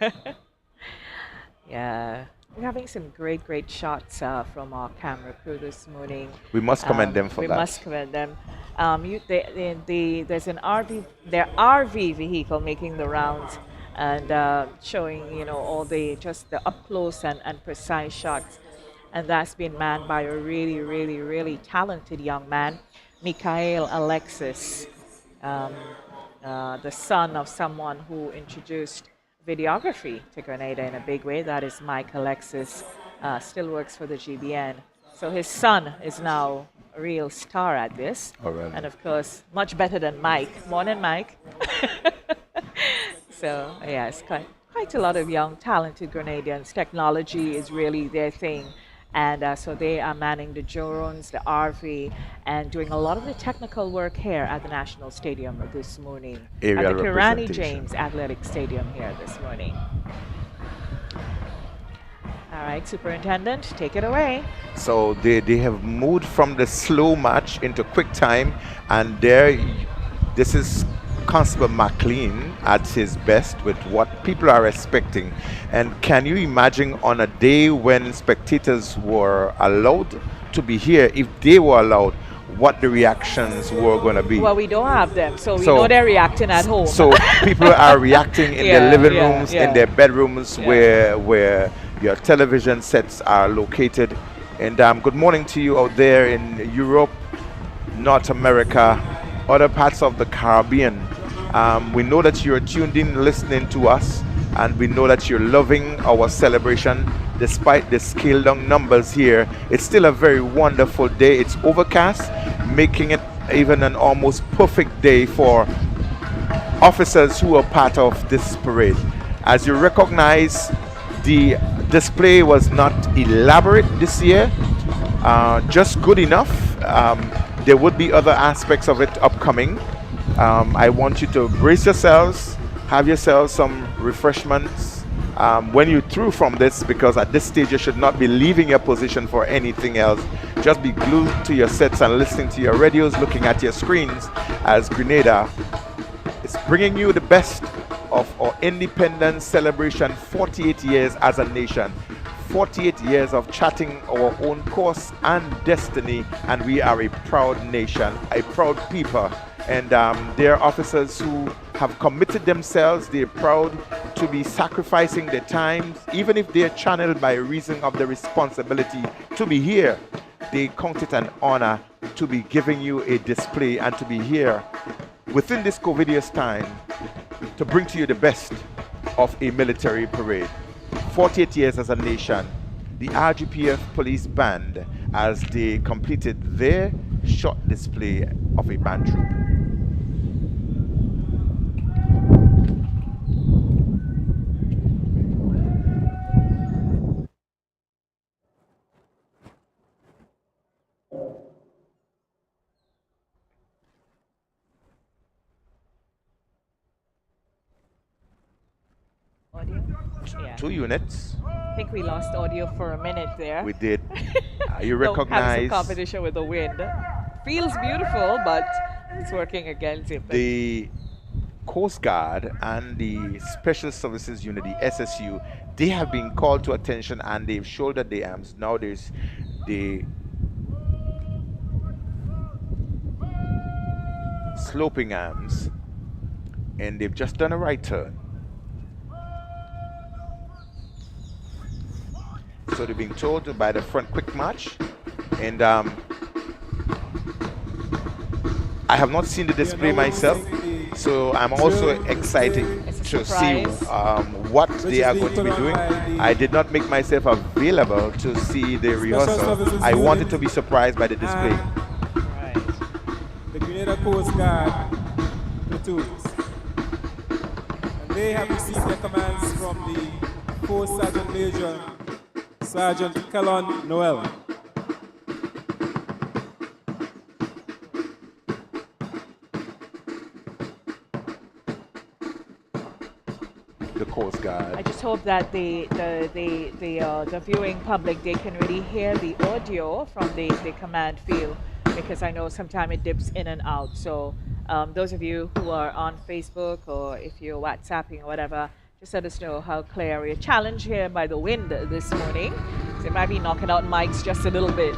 Yeah. We're having some great shots from our camera crew this morning. We must commend them for that. We must commend them. There's an RV vehicle making the rounds and showing, all the up close and precise shots. And that's been manned by a really talented young man, Mikhail Alexis, the son of someone who introduced videography to Grenada in a big way. That is Mike Alexis, still works for the GBN. So his son is now a real star at this. Oh, really? And of course, much better than Mike. Morning, Mike. So, yes, quite a lot of young, talented Grenadians. Technology is really their thing. And so they are manning the drones, the RV, and doing a lot of the technical work here at the National Stadium this morning. At the Kirani James Athletic Stadium here this morning. All right, Superintendent, take it away. So they have moved from the slow march into quick time, and this is Constable McLean at his best with what people are expecting. And can you imagine on a day when spectators were allowed to be here, if they were allowed, what the reactions were going to be? Well, we don't have them, so we So- know they're reacting at home. So people are reacting in their Yeah, living yeah, rooms, yeah. in their bedrooms, Yeah. where your television sets are located. And good morning to you out there in Europe, North America, other parts of the Caribbean. We know that you're tuned in, listening to us, and we know that you're loving our celebration. Despite the scaled down numbers here, it's still a very wonderful day. It's overcast, making it even an almost perfect day for officers who are part of this parade. As you recognize, the display was not elaborate this year, just good enough. There would be other aspects of it upcoming. I want you to brace yourselves, have yourselves some refreshments when you're through from this, because at this stage you should not be leaving your position for anything else. Just be glued to your sets and listening to your radios, looking at your screens, as Grenada is bringing you the best of our independence celebration. 48 years as a nation, 48 years of charting our own course and destiny, and we are a proud nation, a proud people. And there are officers who have committed themselves. They're proud to be sacrificing their time, even if they're channeled by reason of the responsibility to be here. They count it an honor to be giving you a display and to be here within this COVIDious time to bring to you the best of a military parade. 48 years as a nation, the RGPF police band, as they completed their short display of a band troop. Audio? Yeah. 2 units. I think we lost audio for a minute there. We did. You No, having some recognize competition with the wind. Feels beautiful, but it's working against it. the Coast Guard and the Special Services Unit, the SSU. They have been called to attention and they've shouldered the arms. Now there's the sloping arms, and they've just done a right turn. So they're being told to by the front quick march, and I have not seen the display myself, so I'm also excited It's a to see surprise. what they are going to be doing. I did not make myself available to see the rehearsal. I wanted to be surprised by the display. Right. The Grenada Coast Guard platoons. And they have received their commands from the 4th Sergeant Major, Sergeant Kellon Noel. The Coast I Guard. just hope that the viewing public, they can really hear the audio from the command field, because I know sometimes it dips in and out. So those of you who are on Facebook, or if you're WhatsApping or whatever, just let us know how clear we're challenged here by the wind this morning. So it might be knocking out mics just a little bit.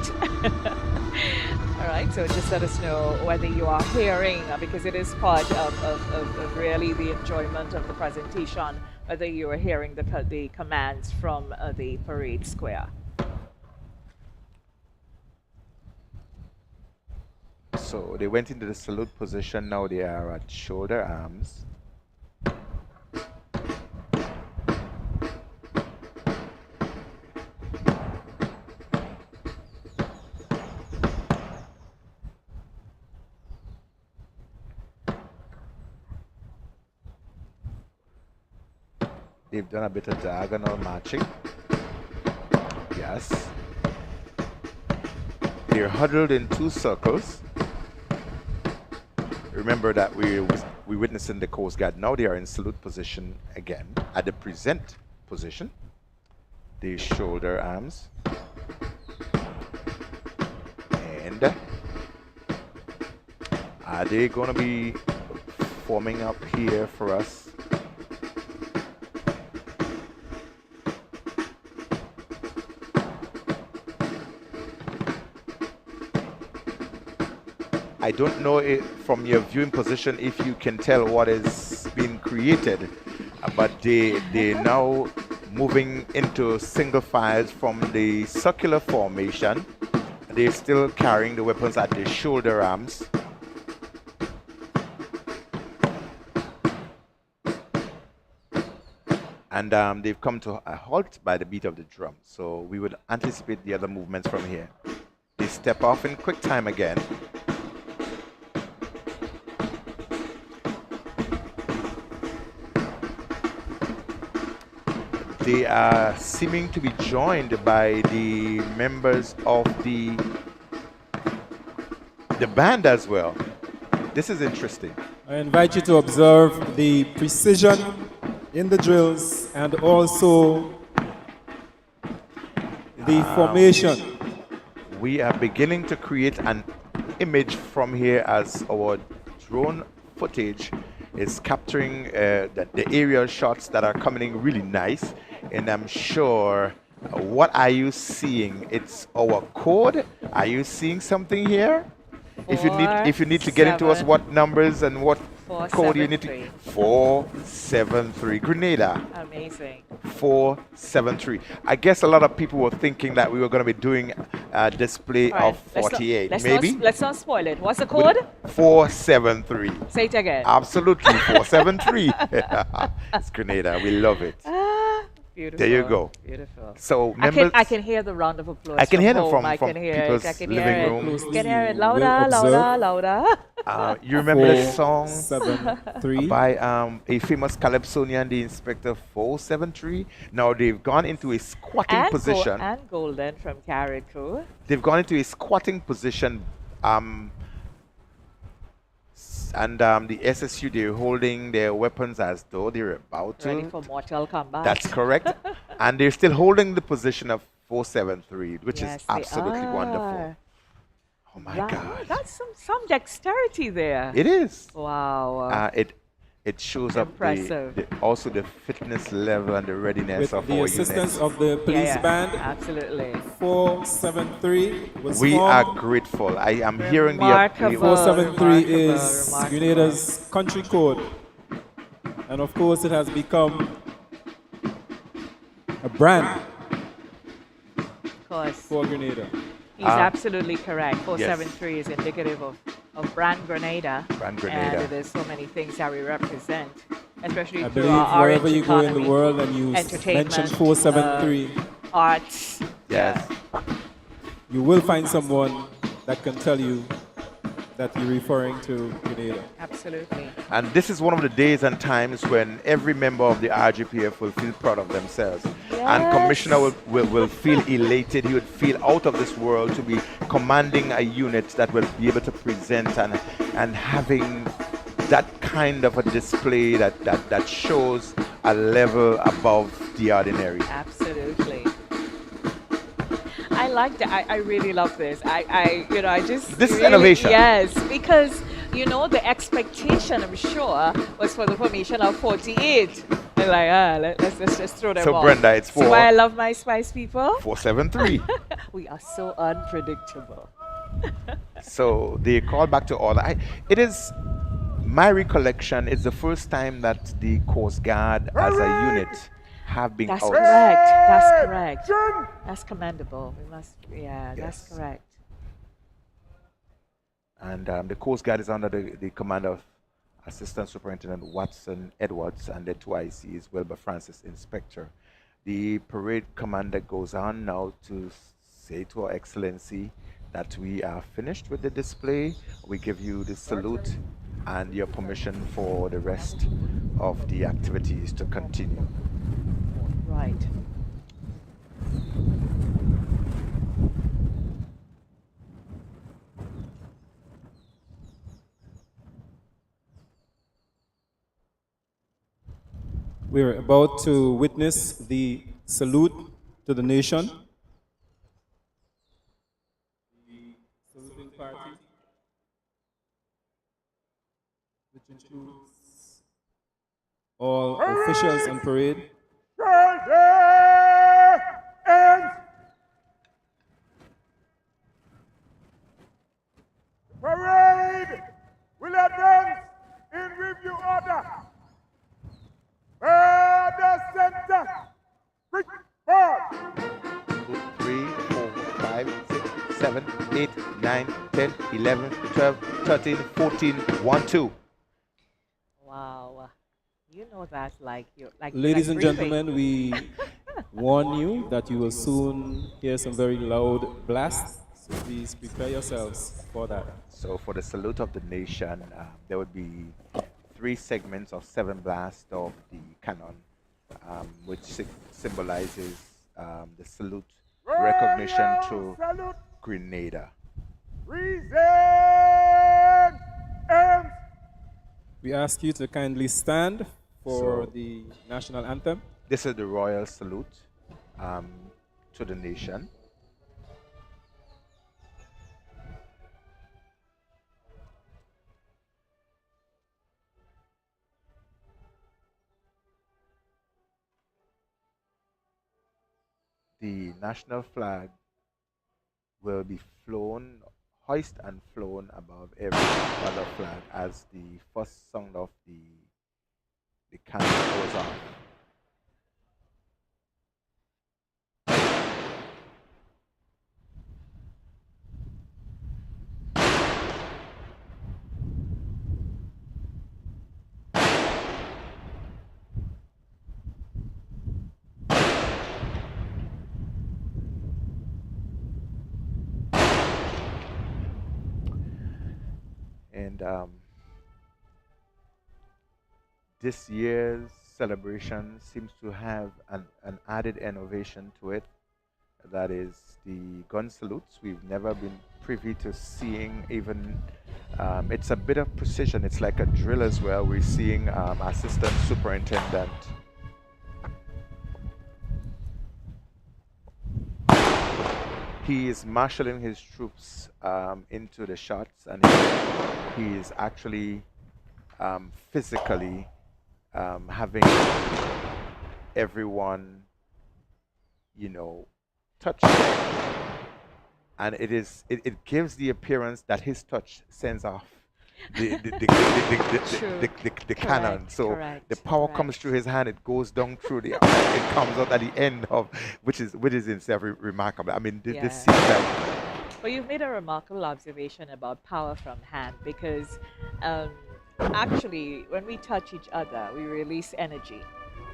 All right, so just let us know whether you are hearing, because it is part of really the enjoyment of the presentation, whether you are hearing the commands from the parade square. So they went into the salute position. Now they are at shoulder arms. They've done a bit of diagonal marching. Yes. They're huddled in 2 circles. Remember that we witnessing the Coast Guard. Now they are in salute position again, at the present position. The shoulder arms. And are they going to be forming up here for us. I don't know if, from your viewing position, if you can tell what is being created, but they now moving into single files from the circular formation. They're still carrying the weapons at their shoulder arms. And they've come to a halt by the beat of the drum. So we would anticipate the other movements from here. They step off in quick time again. They are seeming to be joined by the members of the band as well. This is interesting. I invite you to observe the precision in the drills and also the formation. We are beginning to create an image from here as our drone footage is capturing the aerial shots that are coming in really nice. And I'm sure, what are you seeing? It's our code. Are you seeing something here? If you need to get into us what numbers and what code you need to. 473 Grenada. Amazing. 473. I guess a lot of people were thinking that we were going to be doing a display All right, of 48. Maybe? Let's not spoil it. What's the code? 473. Say it again. Absolutely, 473. It's Grenada. We love it. Beautiful. There you go. Beautiful. So members, I can hear the round of applause. I can hear them home. from I can hear people's it. I can living hear room. It. Can hear it You louder, will observe. louder. You remember the song 473. by a famous calypsonian, the Inspector 473? Now they've gone into a squatting position. And Golden from carriacou. They've gone into a squatting position. And the SSU, they're holding their weapons as though they're about to. Ready for mortal combat. That's correct. And they're still holding the position of 473, which Yes, is they absolutely are. wonderful. Oh my God. That's some dexterity there. It is. Wow. It shows up Impressive. also the fitness level and the readiness With of the our assistance units. of the police band, Absolutely. 473 was We formed. are grateful. I am hearing the Remarkable. 473 is Remarkable. Grenada's country code. And of course, it has become a brand Of course. for Grenada. He's absolutely correct. 473 is indicative of brand Grenada. Brand Grenada. And there's so many things that we represent, especially I through believe our wherever orange you go in economy, the world and you entertainment, mention 473, arts. Yes. you will find someone that can tell you that you're referring to Grenada. Absolutely. And this is one of the days and times when every member of the RGPF will feel proud of themselves. And Yes. Commissioner will feel elated. He would feel out of this world to be commanding a unit that will be able to present and having that kind of a display that shows a level above the ordinary. Absolutely. I like that. I really love this. I just. This is really, innovation. Yes, because the expectation, I'm sure, was for the formation of 48. And like, let's just throw them So off. Brenda, it's See why I love my spice people. 473. We are so unpredictable. So they call back to order. It is my recollection. It's the first time that the Coast Guard as a unit have been That's out. correct. That's correct. That's commendable. We must. Yeah, that's Yes. correct. And the Coast Guard is under the command of Assistant Superintendent Watson Edwards and the two ICs, Wilbur Francis, Inspector. The parade commander goes on now to say to Her Excellency that we are finished with the display. We give you the salute and your permission for the rest of the activities to continue. Right. We're about to witness the salute to the nation. The saluting party, which includes all officials on parade. Parade will advance in review order. The center. Quick forward. 2, 3, 4, 5, 6, 7, 8, 9, 10, 11, 12, 13, 14, 1, 2. Wow. You know that like you're Ladies and breathing. gentlemen, we warn you that you will soon hear some very loud blasts, so please prepare yourselves for that. So for the salute of the nation, there would be 3 segments of 7 blasts of the cannon, which symbolizes the salute recognition to Salute. Grenada. Present arms. We ask you to kindly stand for So- the national anthem. This is the royal salute to the nation. The national flag will be flown, hoist and flown above every other flag as the first sound of the cannon goes off. And this year's celebration seems to have an added innovation to it. That is the gun salutes. We've never been privy to seeing even, it's a bit of precision. It's like a drill as well. We're seeing Assistant Superintendent he is marshaling his troops into the shots, and he is actually physically having everyone, touch, and it gives the appearance that his touch sends off the cannon. So correct, the power correct. comes through his hand, it goes down through it comes out at the end of, which is in itself remarkable. I mean, this seems like. Well, you've made a remarkable observation about power from hand because actually, when we touch each other, we release energy.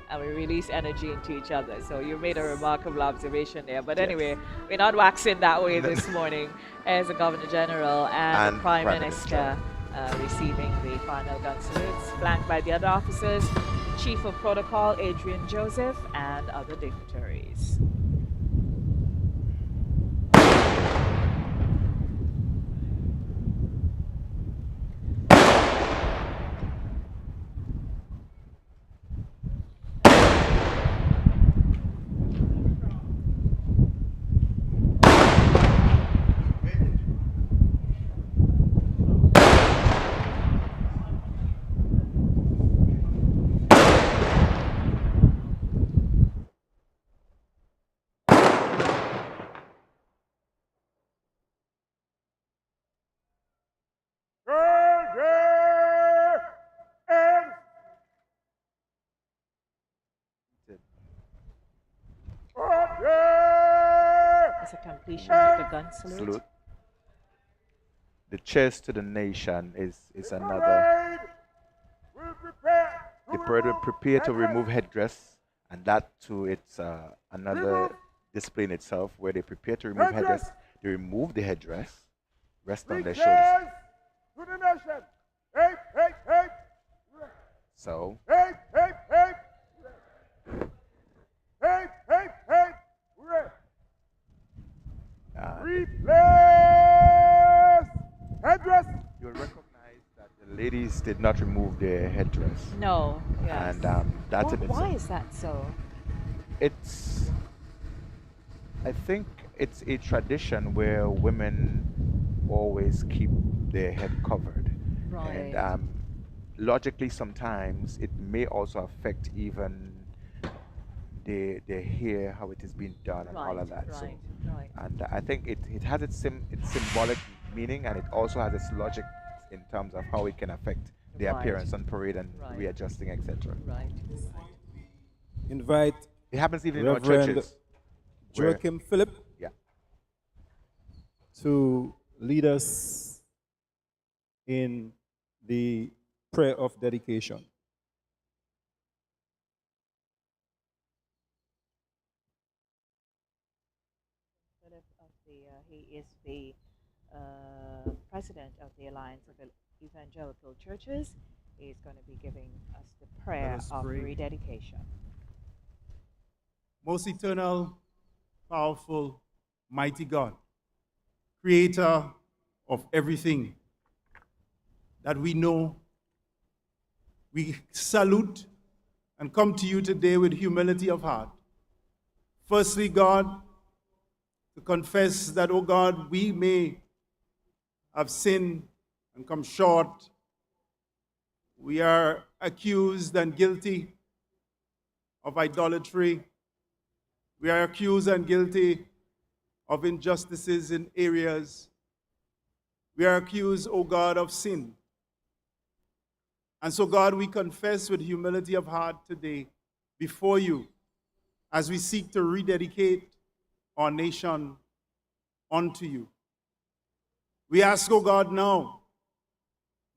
And we release energy into each other. So you made a remarkable observation there. But anyway, we're not waxing that way this morning. As the Governor General and the Prime Minister receiving the final gun salutes, flanked by the other officers, Chief of Protocol Adrian Joseph, and other dignitaries. As a completion of the gun salute. The cheers to the nation is another. The parade will prepare to remove headdress, and that too, it's another display in itself where they prepare to remove headdress. They remove the headdress, rest on their shoulders. To the nation. Hey, hey, hey. So. Hey, hey, hey. Hey, hey, hey. Replace headdress. You'll recognize that the ladies did not remove their headdress. No. Yes. And that's in itself. Why is that so? I think it's a tradition where women always keep their head covered. Right. And logically sometimes it may also affect even they hear how it is being done and all Right, of that. So, right, right. and I think it has its symbolic meaning, and it also has its logic in terms of how it can affect the Right, appearance on parade and right, readjusting, etc. right. Invite It happens even in our Reverend churches where, Joachim Philip yeah. to lead us in the prayer of dedication. Philip of he is the president of the Alliance of Evangelical Churches. He's going to be giving us the Let prayer us of pray. rededication. Most eternal, powerful, mighty God, creator of everything that we know, we salute and come to you today with humility of heart. Firstly, God, to confess that, oh God, we may have sinned and come short. We are accused and guilty of idolatry. We are accused and guilty of injustices in areas. We are accused, O God, of sin. And so, God, we confess with humility of heart today before you as we seek to rededicate our nation unto you. We ask, O God, now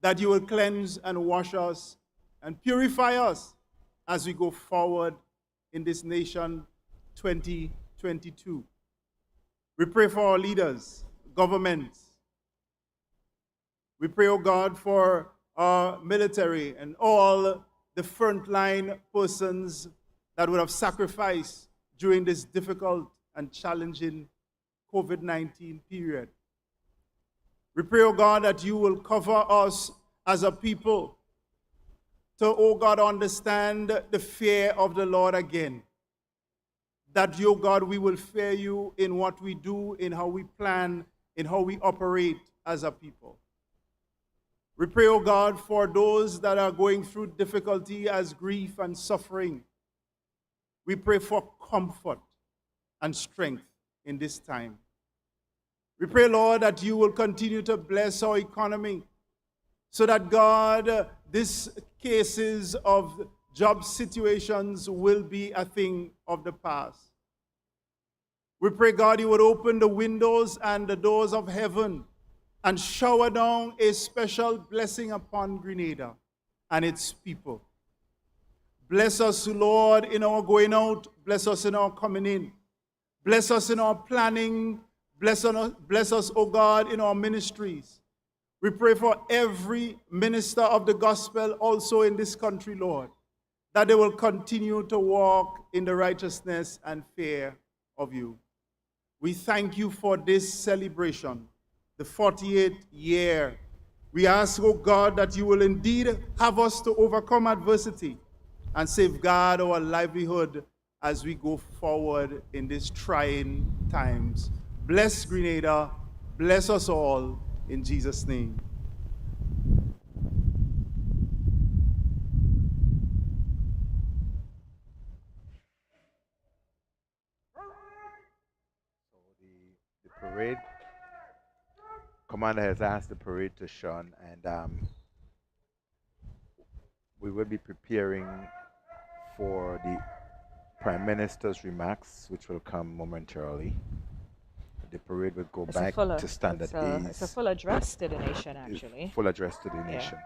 that you will cleanse and wash us and purify us as we go forward in this nation 2022. We pray for our leaders, governments. We pray, oh God, for our military and all the frontline persons that would have sacrificed during this difficult and challenging COVID-19 period. We pray, oh God, that you will cover us as a people to, oh God, understand the fear of the Lord again. That, you, God, we will fear you in what we do, in how we plan, in how we operate as a people. We pray, oh God, for those that are going through difficulty as grief and suffering. We pray for comfort and strength in this time. We pray, Lord, that you will continue to bless our economy so that, God, these cases of job situations will be a thing of the past. We pray, God, you would open the windows and the doors of heaven and shower down a special blessing upon Grenada and its people. Bless us, Lord, in our going out. Bless us in our coming in. Bless us in our planning. Bless us, O God, in our ministries. We pray for every minister of the gospel also in this country, Lord, that they will continue to walk in the righteousness and fear of you. We thank you for this celebration, the 48th year. We ask, oh God, that you will indeed have us to overcome adversity and safeguard our livelihood as we go forward in these trying times. Bless Grenada. Bless us all in Jesus' name. So the parade commander has asked the parade to shun, and we will be preparing for the Prime Minister's remarks, which will come momentarily. The parade will go back to stand at ease. It's a full address to the nation, It's actually. full address to the Yeah. nation.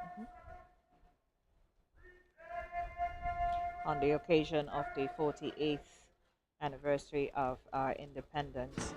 On the occasion of the 48th anniversary of our independence.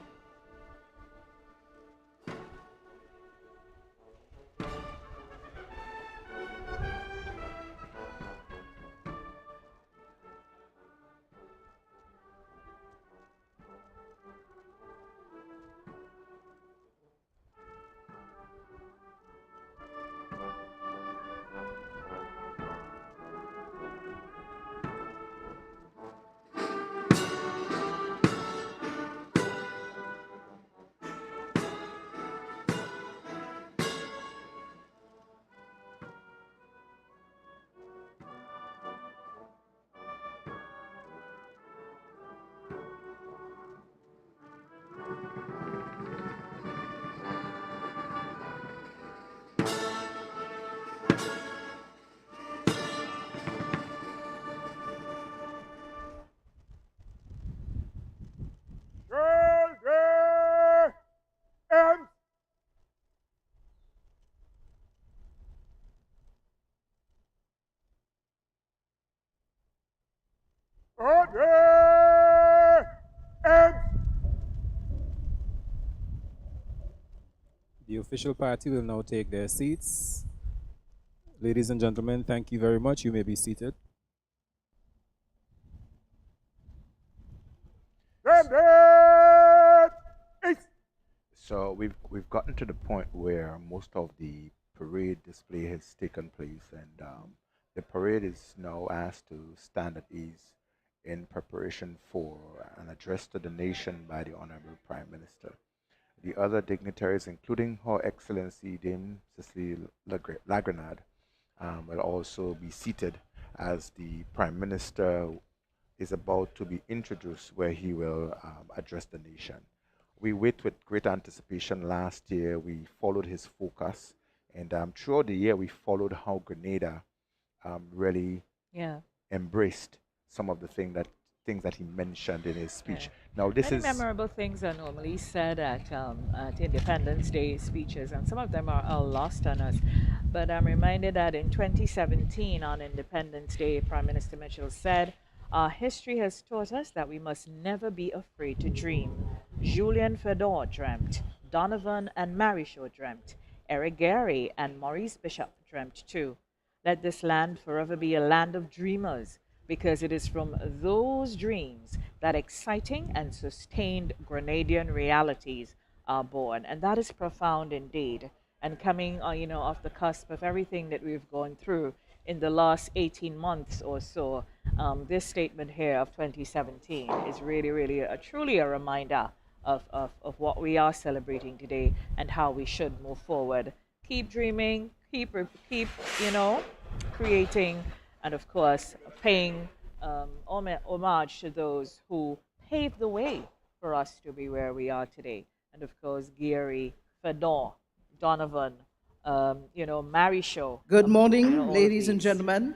The official party will now take their seats. Ladies and gentlemen, thank you very much. You may be seated. Standard east. So we've gotten to the point where most of the parade display has taken place, and the parade is now asked to stand at ease in preparation for an address to the nation by the Honorable Prime Minister. The other dignitaries, including Her Excellency Dame Cecily Lagrenade, will also be seated as the Prime Minister is about to be introduced, where he will address the nation. We wait with great anticipation. Last year, we followed his focus, and throughout the year, we followed how Grenada really Yeah. embraced some of the things that he mentioned in his Yeah. speech. Now, this Many is memorable things are normally said at Independence Day speeches, and some of them are all lost on us. But I'm reminded that in 2017, on Independence Day, Prime Minister Mitchell said, "Our history has taught us that we must never be afraid to dream. Julien Fedor dreamt, Donovan and Marichaud dreamt, Eric Gary and Maurice Bishop dreamt too. Let this land forever be a land of dreamers, because it is from those dreams that exciting and sustained Grenadian realities are born." And that is profound indeed. And coming, off the cusp of everything that we've gone through in the last 18 months or so, this statement here of 2017 is really, really truly a reminder of what we are celebrating today and how we should move forward. Keep dreaming, keep creating, and of course, paying homage to those who paved the way for us to be where we are today. And of course, Gary, Fedor, Donovan, Marichaud. Good morning, all of ladies and these. gentlemen.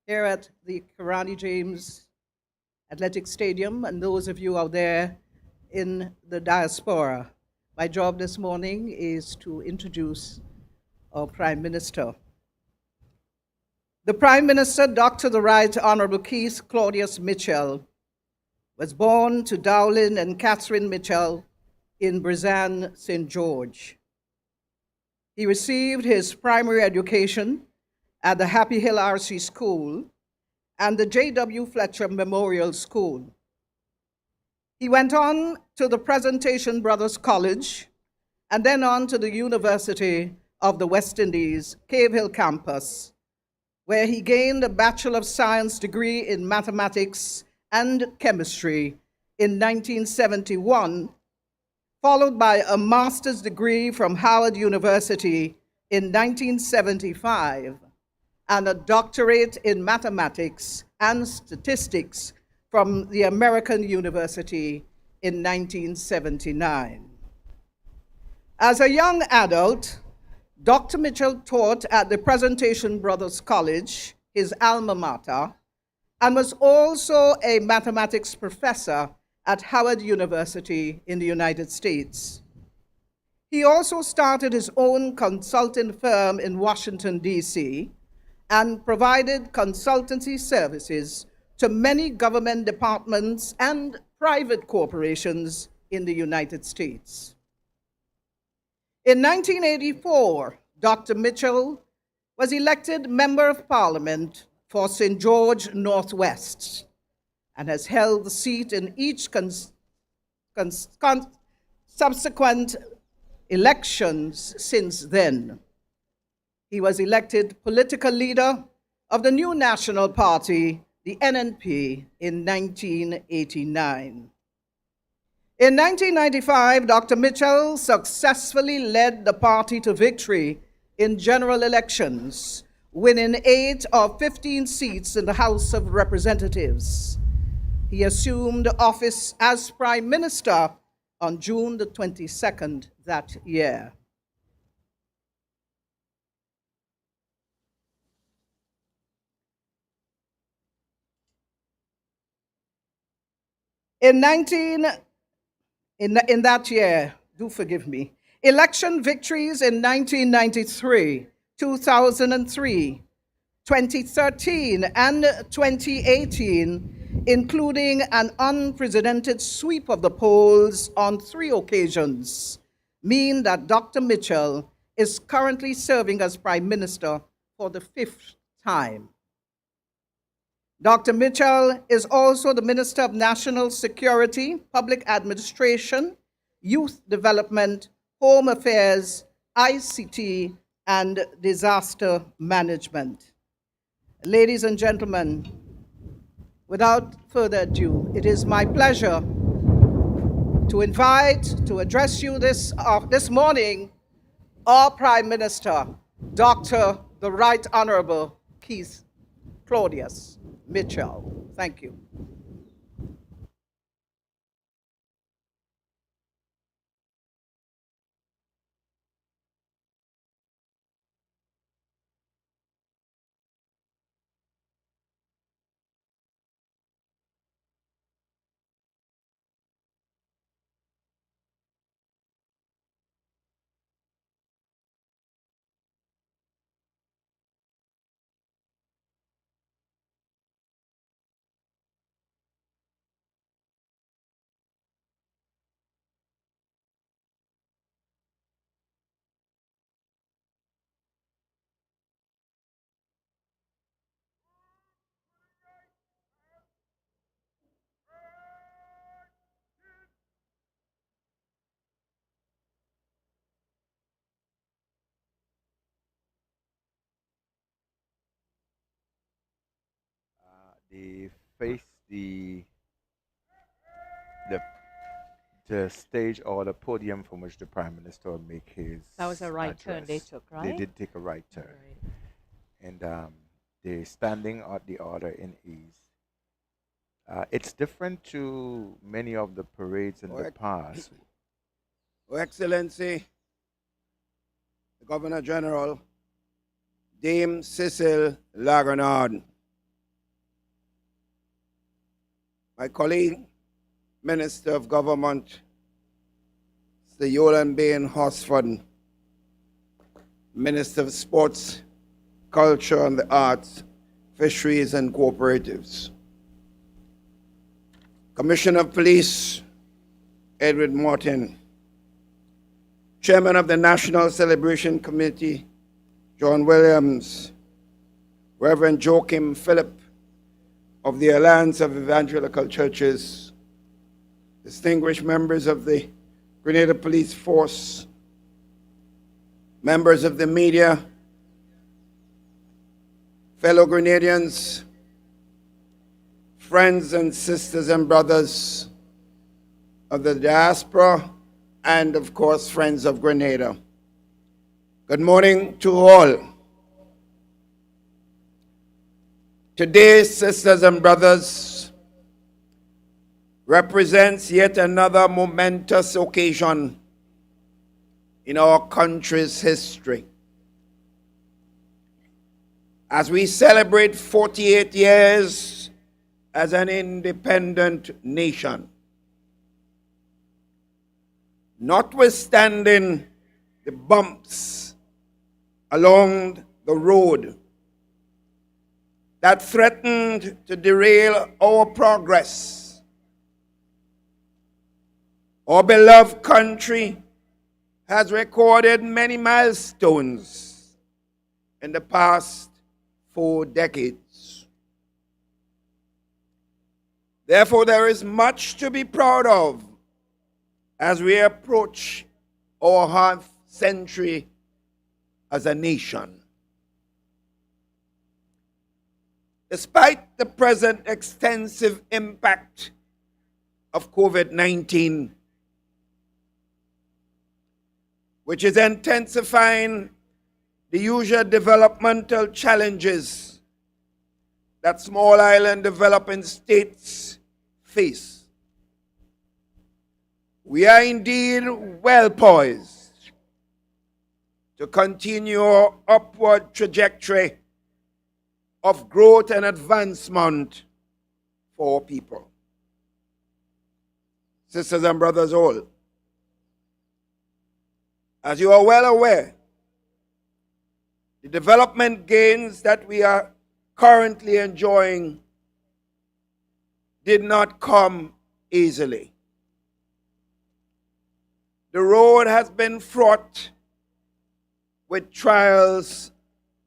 Here at the Karani James Athletic Stadium, and those of you out there in the diaspora. My job this morning is to introduce our Prime Minister. The Prime Minister, Dr. the Right Honorable Keith Claudius Mitchell, was born to Dowlin and Catherine Mitchell in Brizan, St. George. He received his primary education at the Happy Hill RC School and the J.W. Fletcher Memorial School. He went on to the Presentation Brothers College and then on to the University of the West Indies, Cave Hill campus, where he gained a Bachelor of Science degree in mathematics and chemistry in 1971, followed by a master's degree from Howard University in 1975, and a doctorate in mathematics and statistics from the American University in 1979. As a young adult, Dr. Mitchell taught at the Presentation Brothers College, his alma mater, and was also a mathematics professor at Howard University in the United States. He also started his own consulting firm in Washington, D.C., and provided consultancy services to many government departments and private corporations in the United States. In 1984, Dr. Mitchell was elected Member of Parliament for St. George Northwest and has held the seat in each subsequent elections since then. He was elected political leader of the new national party, the NNP, in 1989. In 1995, Dr. Mitchell successfully led the party to victory in general elections, winning 8 of 15 seats in the House of Representatives. He assumed office as Prime Minister on June the 22nd that year. In that year, do forgive me, election victories in 1993, 2003, 2013, and 2018, including an unprecedented sweep of the polls on 3 occasions, mean that Dr. Mitchell is currently serving as Prime Minister for the 5th time. Dr. Mitchell is also the Minister of National Security, Public Administration, Youth Development, Home Affairs, ICT, and Disaster Management. Ladies and gentlemen, without further ado, it is my pleasure to invite to address you this morning our Prime Minister, Dr. the Right Honorable Keith Claudius Mitchell. Thank you. They face the the stage or the podium from which the Prime Minister will make his That was a right turn they address. took, They right? did take a right turn. Right. And they're standing at the order in ease. It's different to many of the parades in the past. Your Excellency, the Governor General, Dame Cecil Lagrenard, my colleague, Minister of Government, Mr. Yolan Bain Horsford, Minister of Sports, Culture and the Arts, Fisheries and Cooperatives, Commissioner of Police, Edward Morton, Chairman of the National Celebration Committee, John Williams, Reverend Joachim Philip of the Alliance of Evangelical Churches, distinguished members of the Grenada Police Force, members of the media, fellow Grenadians, friends and sisters and brothers of the diaspora, and of course, friends of Grenada. Good morning to all. Today, sisters and brothers, represents yet another momentous occasion in our country's history. As we celebrate 48 years as an independent nation, notwithstanding the bumps along the road that threatened to derail our progress, our beloved country has recorded many milestones in the past 4 decades. Therefore, there is much to be proud of as we approach our half century as a nation. Despite the present extensive impact of COVID-19, which is intensifying the usual developmental challenges that small island developing states face, we are indeed well poised to continue our upward trajectory of growth and advancement for our people. Sisters and brothers all, as you are well aware, the development gains that we are currently enjoying did not come easily. The road has been fraught with trials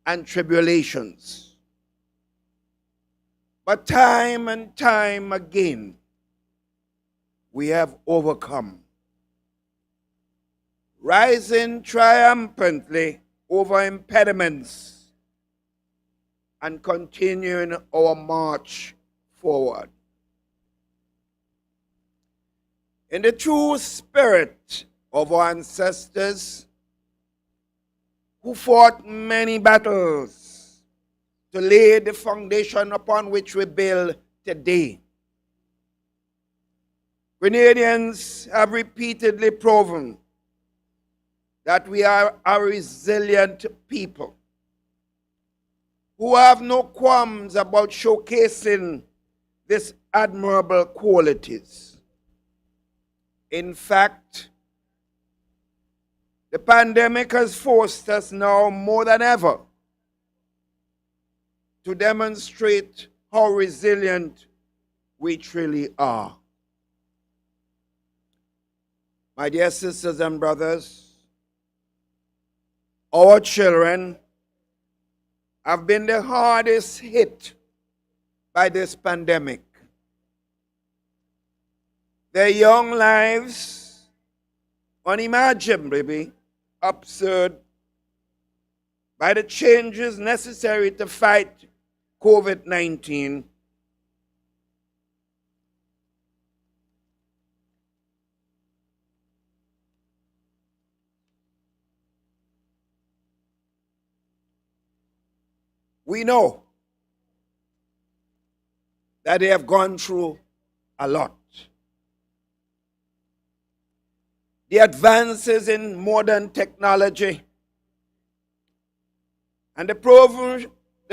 and tribulations. But time and time again, we have overcome, rising triumphantly over impediments and continuing our march forward. In the true spirit of our ancestors who fought many battles to lay the foundation upon which we build today, Grenadians have repeatedly proven that we are a resilient people who have no qualms about showcasing these admirable qualities. In fact, the pandemic has forced us now more than ever to demonstrate how resilient we truly are. My dear sisters and brothers, our children have been the hardest hit by this pandemic. Their young lives, unimaginably absurd by the changes necessary to fight COVID-19, we know that they have gone through a lot. The advances in modern technology and the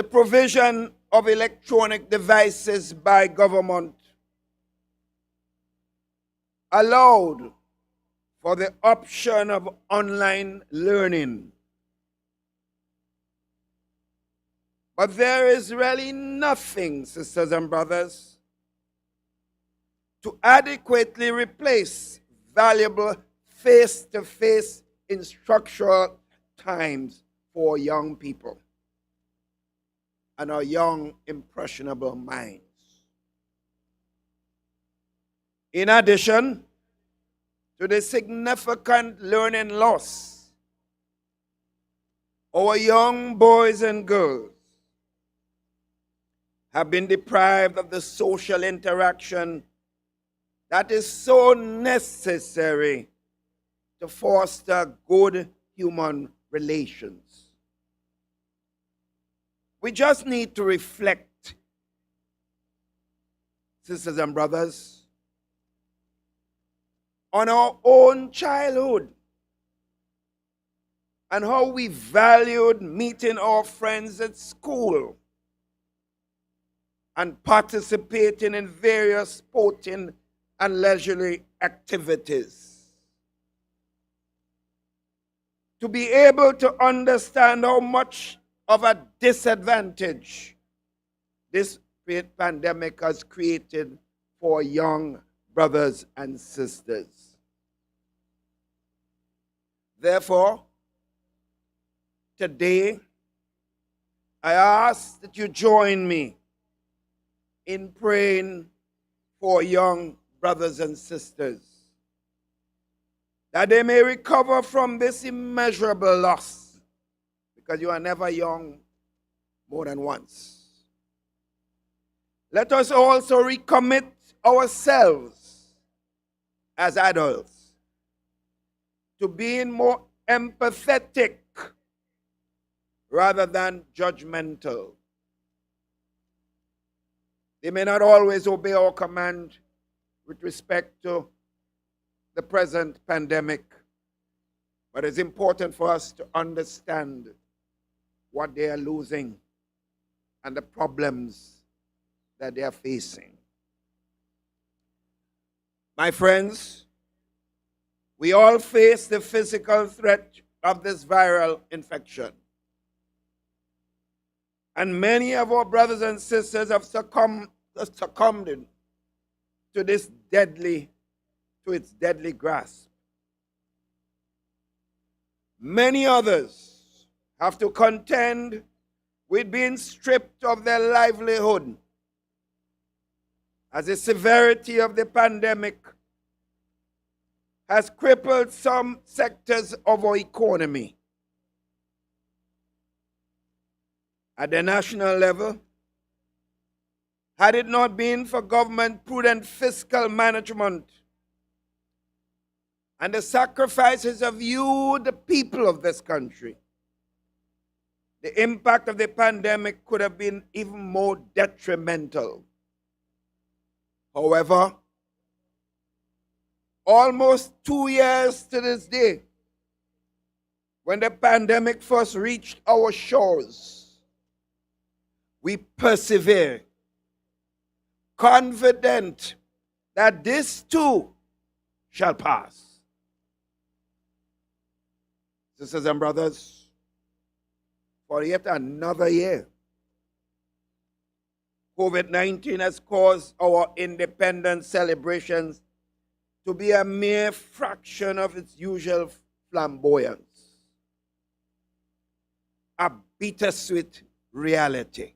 provision of electronic devices by government allowed for the option of online learning. But there is really nothing, sisters and brothers, to adequately replace valuable face-to-face instructional times for young people and our young, impressionable minds. In addition to the significant learning loss, our young boys and girls have been deprived of the social interaction that is so necessary to foster good human relations. We just need to reflect, sisters and brothers, on our own childhood and how we valued meeting our friends at school and participating in various sporting and leisurely activities. To be able to understand how much of a disadvantage this great pandemic has created for young brothers and sisters. Therefore, today, I ask that you join me in praying for young brothers and sisters, that they may recover from this immeasurable loss, because you are never young more than once. Let us also recommit ourselves as adults to being more empathetic rather than judgmental. They may not always obey our command with respect to the present pandemic, but it's important for us to understand what they are losing and the problems that they are facing. My friends, we all face the physical threat of this viral infection. And many of our brothers and sisters have succumbed to its deadly grasp. Many others have to contend with being stripped of their livelihood as the severity of the pandemic has crippled some sectors of our economy. At the national level, had it not been for government prudent fiscal management and the sacrifices of you, the people of this country, the impact of the pandemic could have been even more detrimental. However, almost 2 years to this day, when the pandemic first reached our shores, we persevere, confident that this too shall pass. Sisters and brothers, for yet another year, COVID-19 has caused our independence celebrations to be a mere fraction of its usual flamboyance, a bittersweet reality,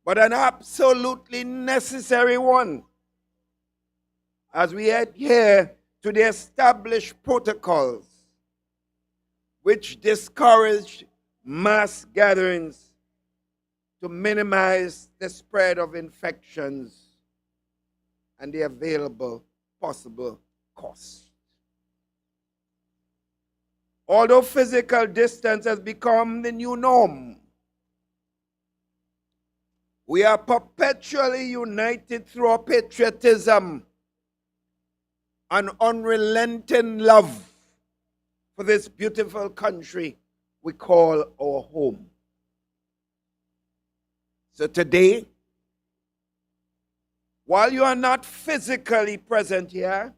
but an absolutely necessary one as we adhere to the established protocols which discourage mass gatherings to minimize the spread of infections and the available possible costs. Although physical distance has become the new norm, we are perpetually united through our patriotism and unrelenting love for this beautiful country we call our home. So today, while you are not physically present here,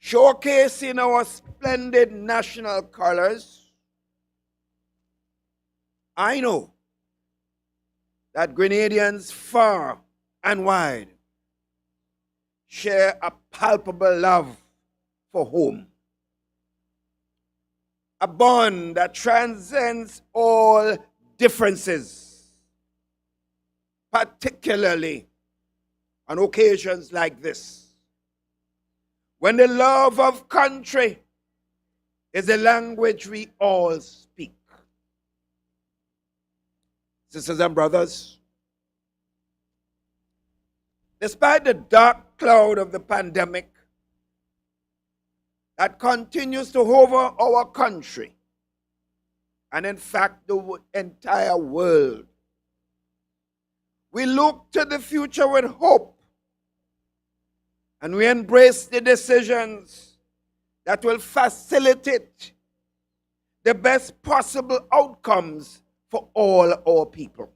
showcasing our splendid national colors, I know that Grenadians far and wide share a palpable love for home, a bond that transcends all differences, particularly on occasions like this, when the love of country is the language we all speak. Sisters and brothers, despite the dark cloud of the pandemic that continues to hover our country, and in fact the entire world, we look to the future with hope, and we embrace the decisions that will facilitate the best possible outcomes for all our people.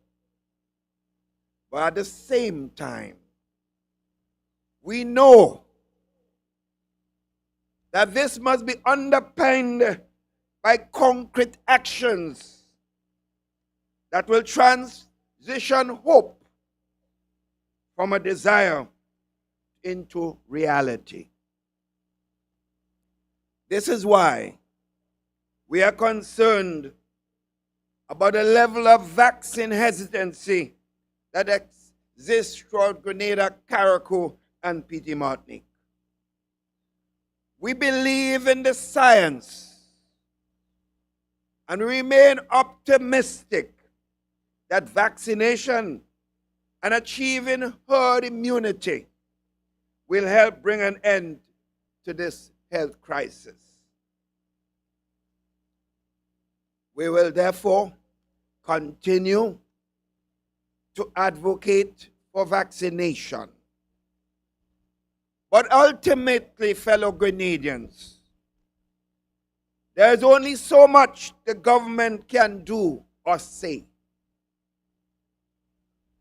But at the same time, we know that this must be underpinned by concrete actions that will transition hope from a desire into reality. This is why we are concerned about the level of vaccine hesitancy that exists throughout Grenada, Carriacou, and Petit Martinique. We believe in the science and remain optimistic that vaccination and achieving herd immunity will help bring an end to this health crisis. We will therefore continue to advocate for vaccination. But ultimately, fellow Grenadians, there is only so much the government can do or say.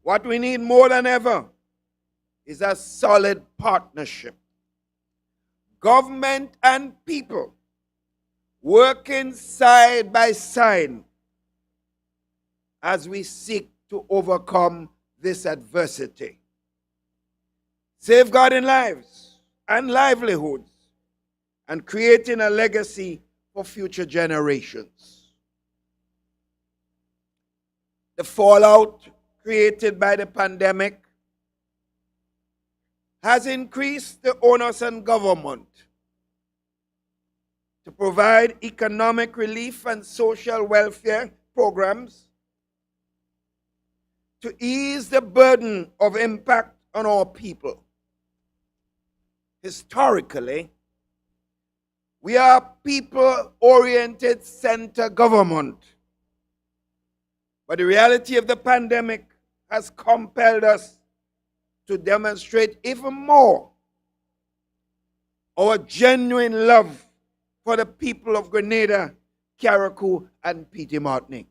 What we need more than ever is a solid partnership. Government and people working side by side as we seek to overcome this adversity. Safeguarding lives and livelihoods, and creating a legacy for future generations. The fallout created by the pandemic has increased the onus on government to provide economic relief and social welfare programs to ease the burden of impact on our people. Historically, we are people-oriented center government, but the reality of the pandemic has compelled us to demonstrate even more our genuine love for the people of Grenada, Carriacou, and Petit Martinique.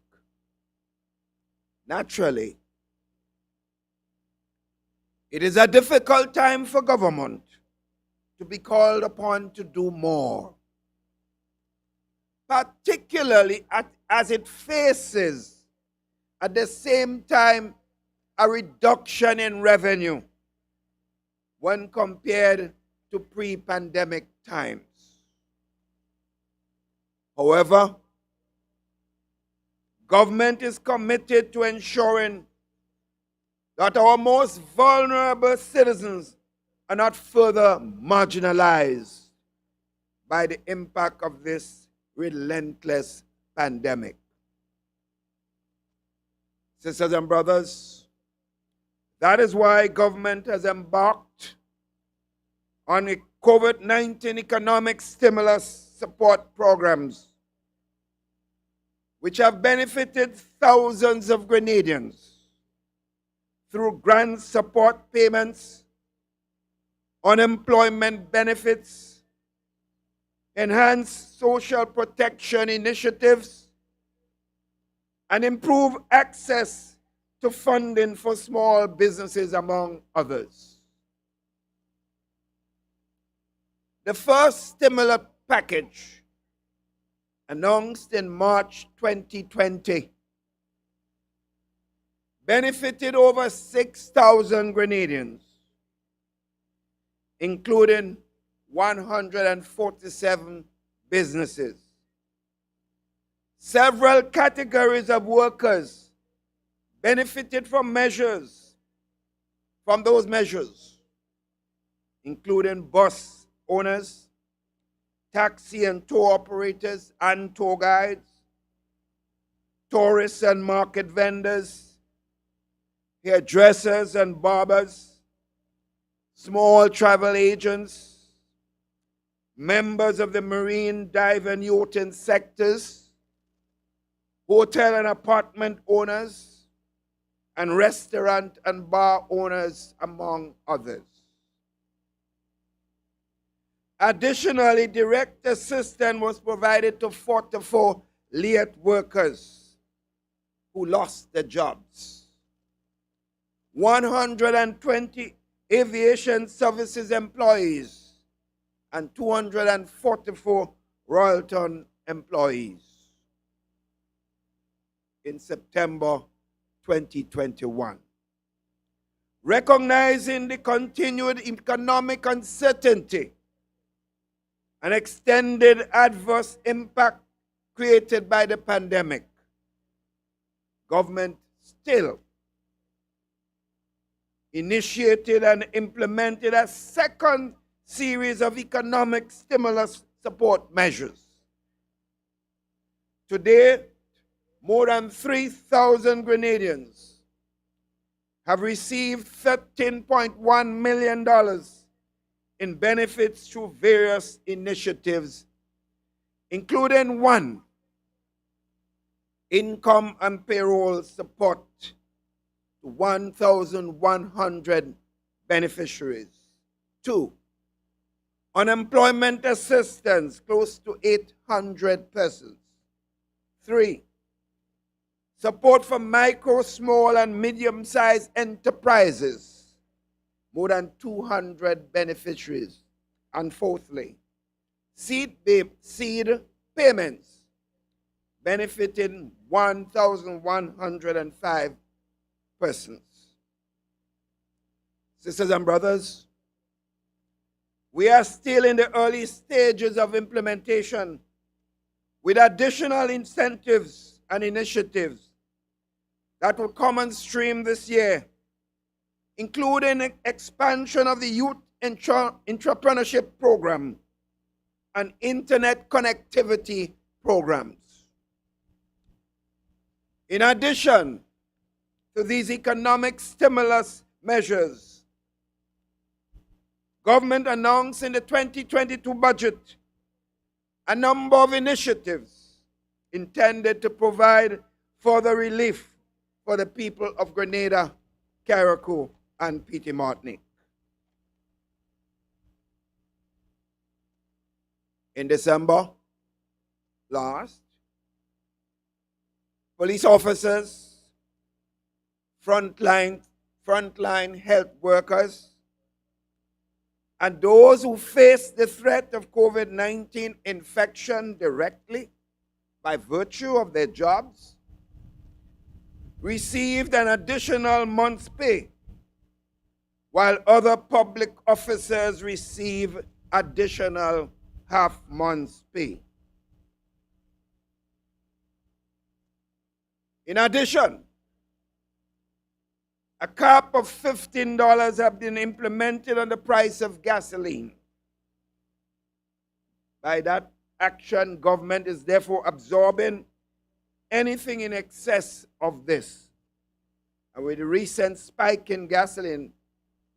Naturally, it is a difficult time for government to be called upon to do more, particularly as it faces at the same time a reduction in revenue when compared to pre-pandemic times. However, government is committed to ensuring that our most vulnerable citizens are not further marginalized by the impact of this relentless pandemic. Sisters and brothers, that is why government has embarked on a COVID-19 economic stimulus support programs, which have benefited thousands of Grenadians through grant support payments, unemployment benefits, enhanced social protection initiatives, and improved access to funding for small businesses, among others. The first stimulus package, announced in March 2020, benefited over 6,000 Grenadians, including 147 businesses. Several categories of workers benefited from those measures, including bus owners, taxi and tour operators and tour guides, tourists and market vendors, hairdressers and barbers, small travel agents, members of the marine, dive and yachting sectors, hotel and apartment owners, and restaurant and bar owners, among others. Additionally, direct assistance was provided to 44 late workers who lost their jobs, 120 aviation services employees, and 244 Royalton employees. In September 2021. Recognizing the continued economic uncertainty and extended adverse impact created by the pandemic, government still initiated and implemented a second series of economic stimulus support measures. Today, more than 3,000 Grenadians have received $13.1 million in benefits through various initiatives, including one, income and payroll support to 1,100 beneficiaries. 2, unemployment assistance close to 800 persons. 3, support for micro, small, and medium-sized enterprises, more than 200 beneficiaries. And fourthly, seed payments, benefiting 1,105 persons. Sisters and brothers, we are still in the early stages of implementation with additional incentives and initiatives that will come on stream this year, including expansion of the Youth Entrepreneurship Program and Internet connectivity programs. In addition to these economic stimulus measures, government announced in the 2022 budget a number of initiatives intended to provide further relief for the people of Grenada, Carriacou, and Petit Martinique. In December last, police officers, frontline health workers, and those who face the threat of COVID-19 infection directly by virtue of their jobs received an additional month's pay, while other public officers receive additional half month's pay. In addition, a cap of $15 have been implemented on the price of gasoline. By that action, government is therefore absorbing anything in excess of this. And with the recent spike in gasoline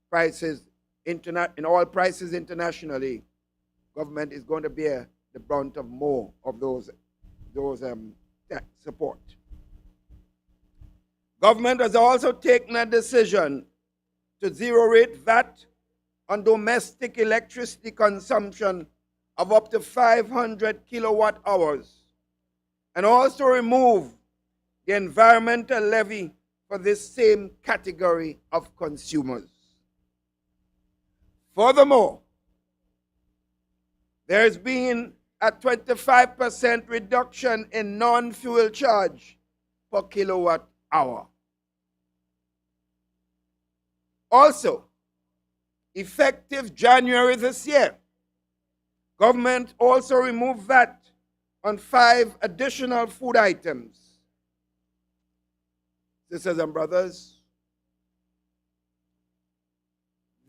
prices, in all prices internationally, government is going to bear the brunt of more of those support. Government has also taken a decision to zero-rate VAT on domestic electricity consumption of up to 500 kilowatt hours, and also remove the environmental levy for this same category of consumers. Furthermore, there has been a 25% reduction in non-fuel charge per kilowatt hour. Also, effective January this year, government also removed VAT on 5 additional food items. Sisters and brothers,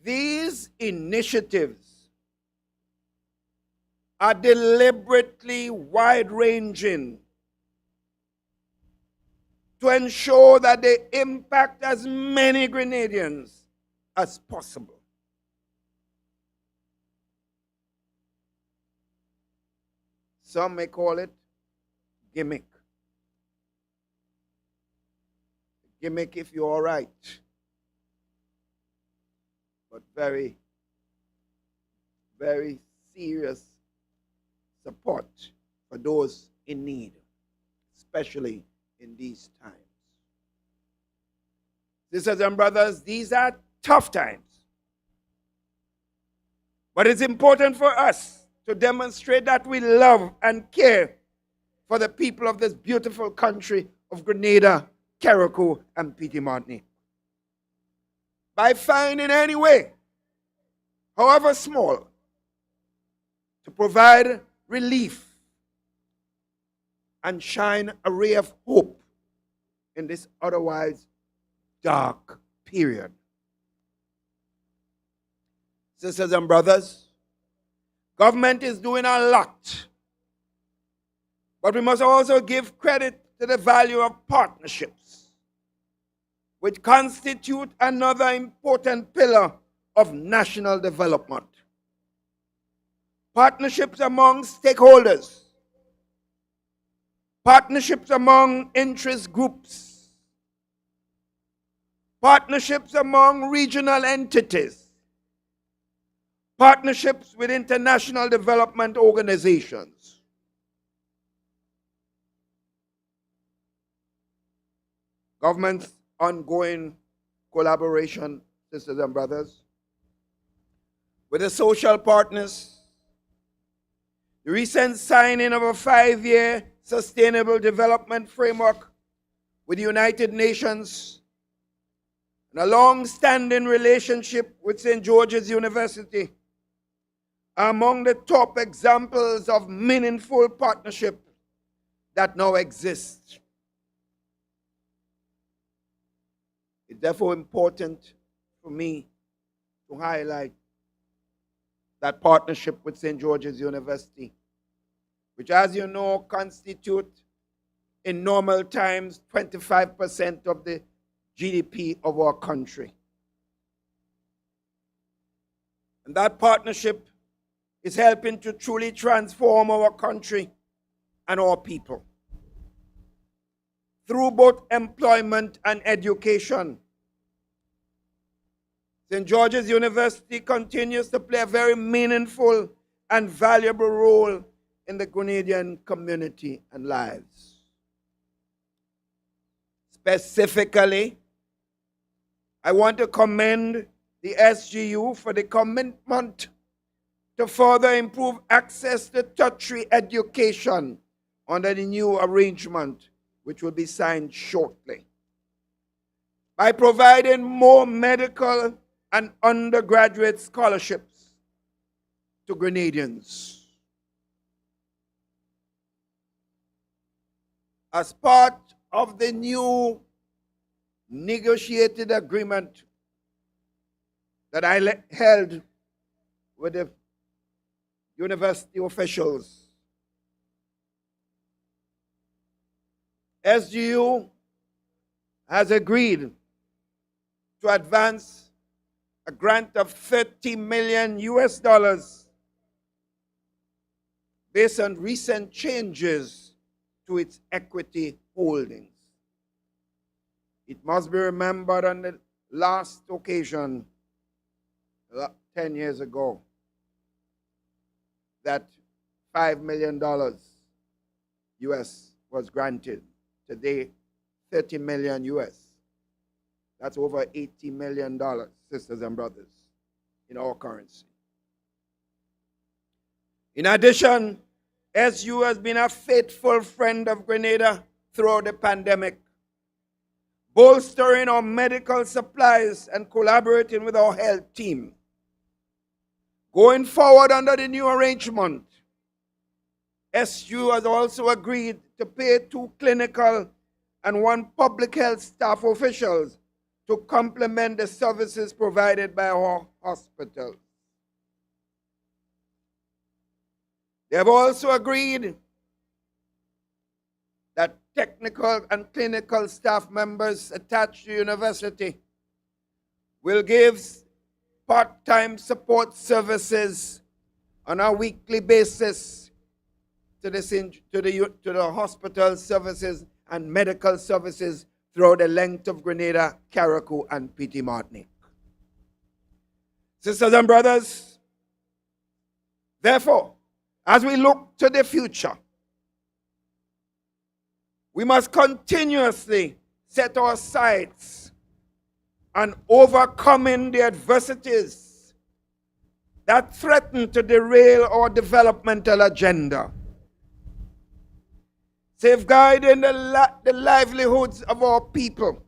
these initiatives are deliberately wide-ranging to ensure that they impact as many Grenadians as possible. Some may call it gimmick. Gimmick if you're all right, but very, very serious support for those in need, especially in these times. Sisters and brothers, these are tough times. But it's important for us to demonstrate that we love and care for the people of this beautiful country of Grenada, Carriacou, and Petit Martinique. By finding any way, however small, to provide relief and shine a ray of hope in this otherwise dark period. Sisters and brothers, government is doing a lot, but we must also give credit to the value of partnerships, which constitute another important pillar of national development. Partnerships among stakeholders, partnerships among interest groups, partnerships among regional entities, partnerships with international development organizations. Government's ongoing collaboration, sisters and brothers, with the social partners, the recent signing of a 5-year sustainable development framework with the United Nations, and a long-standing relationship with St. George's University are among the top examples of meaningful partnership that now exists. It's therefore important for me to highlight that partnership with St. George's University, which, as you know, constitute in normal times 25% of the GDP of our country. And that partnership is helping to truly transform our country and our people through both employment and education. St. George's University continues to play a very meaningful and valuable role in the Grenadian community and lives. Specifically, I want to commend the SGU for the commitment to further improve access to tertiary education under the new arrangement, which will be signed shortly, by providing more medical and undergraduate scholarships to Grenadians. As part of the new negotiated agreement that I held with the university officials, SGU has agreed to advance a grant of $30 million based on recent changes to its equity holdings. It must be remembered on the last occasion, 10 years ago, that $5 million US was granted. Today, $30 million US. That's over $80 million, sisters and brothers, in our currency. In addition, SU has been a faithful friend of Grenada throughout the pandemic, bolstering our medical supplies and collaborating with our health team. Going forward under the new arrangement, SU has also agreed to pay 2 clinical and 1 public health staff officials to complement the services provided by our hospitals. They have also agreed that technical and clinical staff members attached to the university will give part-time support services on a weekly basis to the hospital services and medical services throughout the length of Grenada, Carriacou, and Petit Martinique. Sisters and brothers, therefore, as we look to the future, we must continuously set our sights on overcoming the adversities that threaten to derail our developmental agenda, safeguarding the livelihoods of our people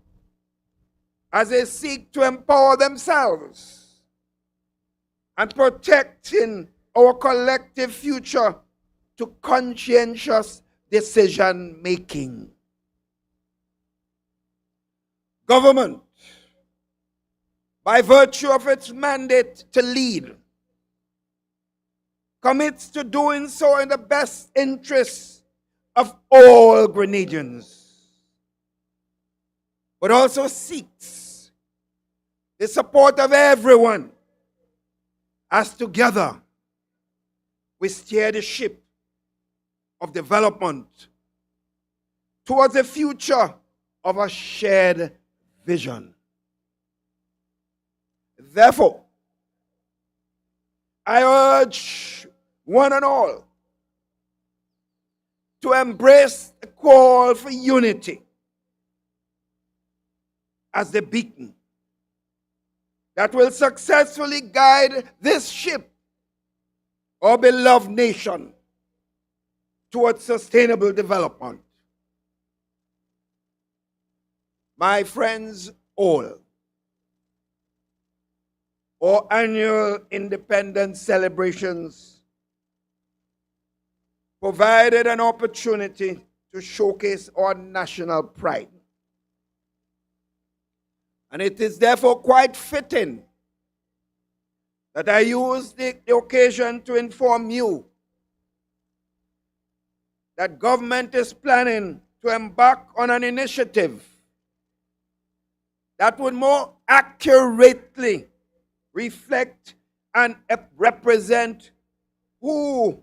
as they seek to empower themselves, and protecting our collective future to conscientious decision-making. Government, by virtue of its mandate to lead, commits to doing so in the best interests of all Grenadians, but also seeks the support of everyone as together we steer the ship of development towards a future of a shared vision. Therefore, I urge one and all to embrace the call for unity as the beacon that will successfully guide this ship, our beloved nation, towards sustainable development. My friends all or annual independence celebrations provided an opportunity to showcase our national pride. And it is therefore quite fitting that I use the occasion to inform you that government is planning to embark on an initiative that would more accurately reflect and represent who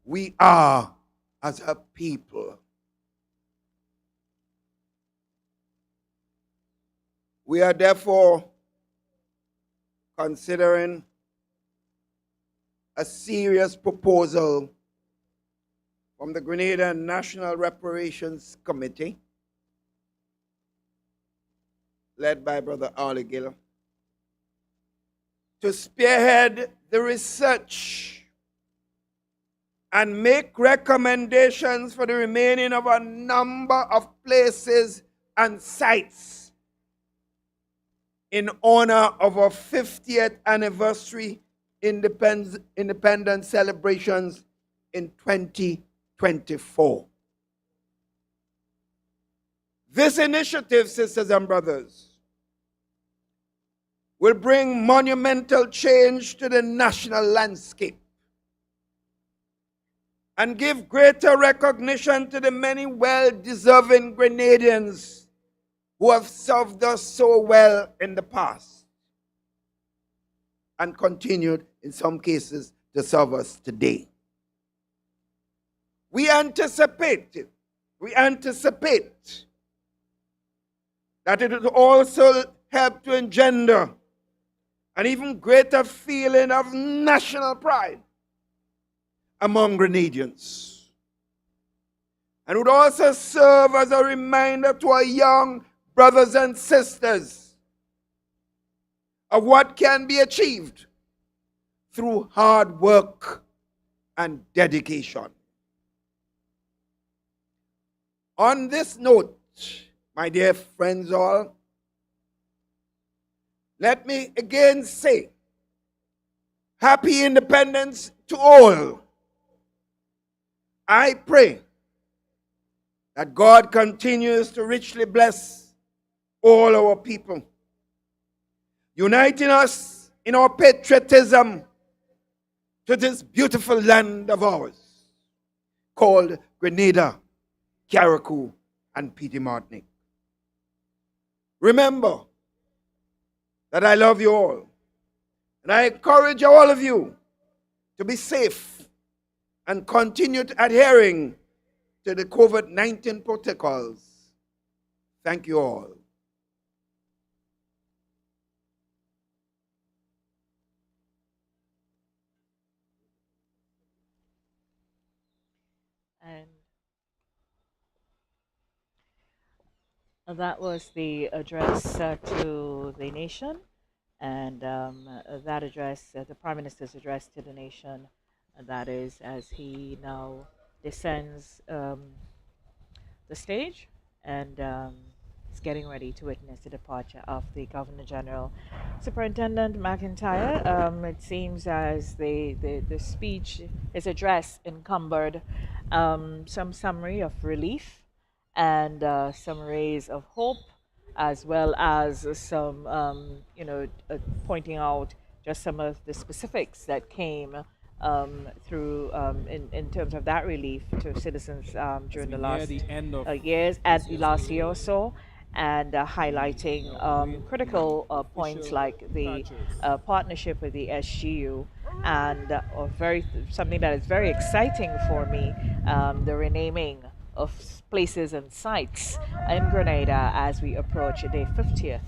we are as a people. We are therefore considering a serious proposal from the Grenada National Reparations Committee, led by Brother Arlie Gill, to spearhead the research and make recommendations for the remaining of a number of places and sites in honor of our 50th anniversary independence celebrations in 2024. This initiative, sisters and brothers, will bring monumental change to the national landscape and give greater recognition to the many well-deserving Grenadians who have served us so well in the past and continued, in some cases, to serve us today. We anticipate that it will also help to engender an even greater feeling of national pride among Grenadians, and would also serve as a reminder to our young brothers and sisters of what can be achieved through hard work and dedication. On this note, my dear friends all, let me again say, Happy Independence to all. I pray that God continues to richly bless all our people, uniting us in our patriotism to this beautiful land of ours called Grenada, Carriacou, and Petit Martinique. Remember that I love you all, and I encourage all of you to be safe and continue adhering to the COVID-19 protocols. Thank you all. And that was the address to the nation, and that address, the Prime Minister's address to the nation, that is as he now descends the stage and is getting ready to witness the departure of the Governor General. Superintendent McIntyre, it seems as the speech, his address encumbered some summary of relief and some rays of hope, as well as some, pointing out just some of the specifics that came through in terms of that relief to citizens during the last years and last year or so, and highlighting critical points like the partnership with the SGU, and something that is very exciting for me, the renaming of places and sites in Grenada as we approach the 50th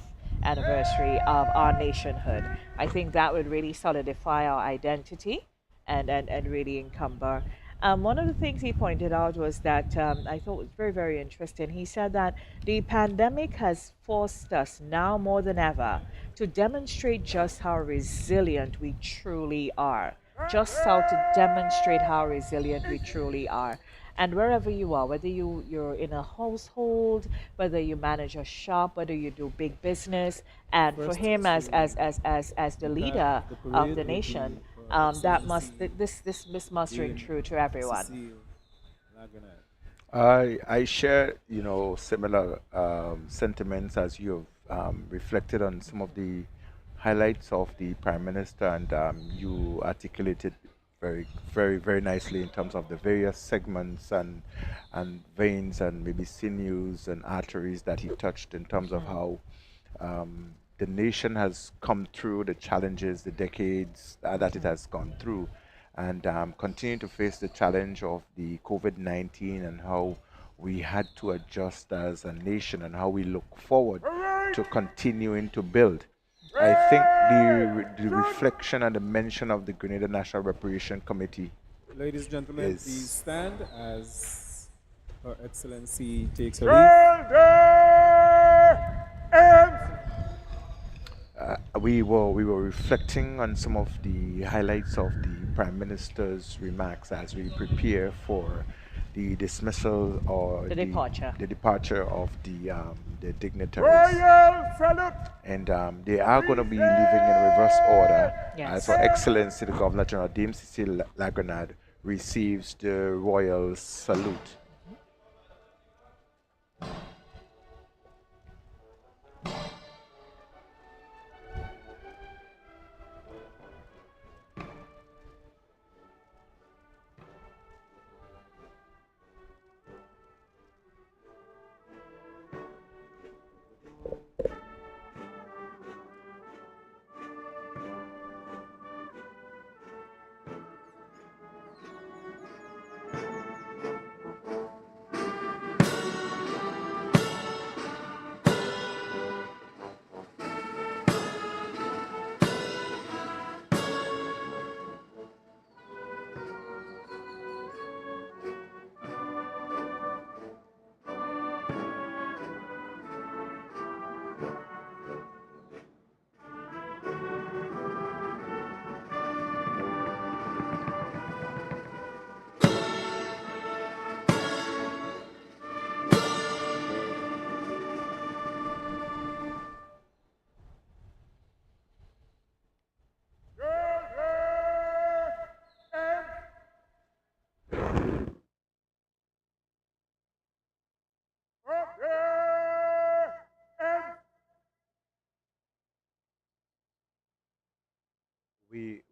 anniversary of our nationhood. I think that would really solidify our identity and really encumber. One of the things he pointed out was that I thought was very, very interesting. He said that the pandemic has forced us now more than ever to demonstrate just how resilient we truly are. Just how to demonstrate how resilient we truly are. And wherever you are, whether you're in a household, whether you manage a shop, whether you do big business, and for First him as to the the leader the of parade the would be nation, Her that must Excellency this must ring Dame true to everyone. Cecile Lagranade. I share, similar sentiments as you've reflected on some of the highlights of the Prime Minister, and you articulated very, very, very nicely in terms of the various segments and veins and maybe sinews and arteries that he touched in terms of how the nation has come through the challenges, the decades that it has gone through, and continue to face the challenge of the COVID-19 and how we had to adjust as a nation and how we look forward to continuing to build. I think the reflection and the mention of the Grenada National Reparation Committee Ladies and gentlemen, please is stand as Her Excellency takes her leave. we were reflecting on some of the highlights of the Prime Minister's remarks as we prepare for the dismissal or the departure of the dignitaries. Royal salute. And they are going to be leaving in reverse order as Yes. Her Excellency the Governor General Dame Cecile Lagranade receives the royal salute.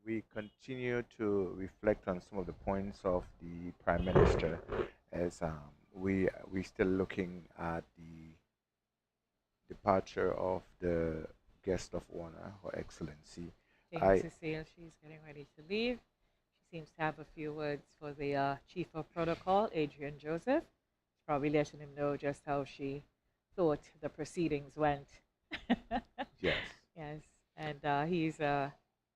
We continue to reflect on some of the points of the Prime Minister as we still looking at the departure of the guest of honor, Her Excellency. Dame Cecile, she's getting ready to leave. She seems to have a few words for the Chief of Protocol, Adrian Joseph. Probably letting him know just how she thought the proceedings went. Yes. Yes, and he's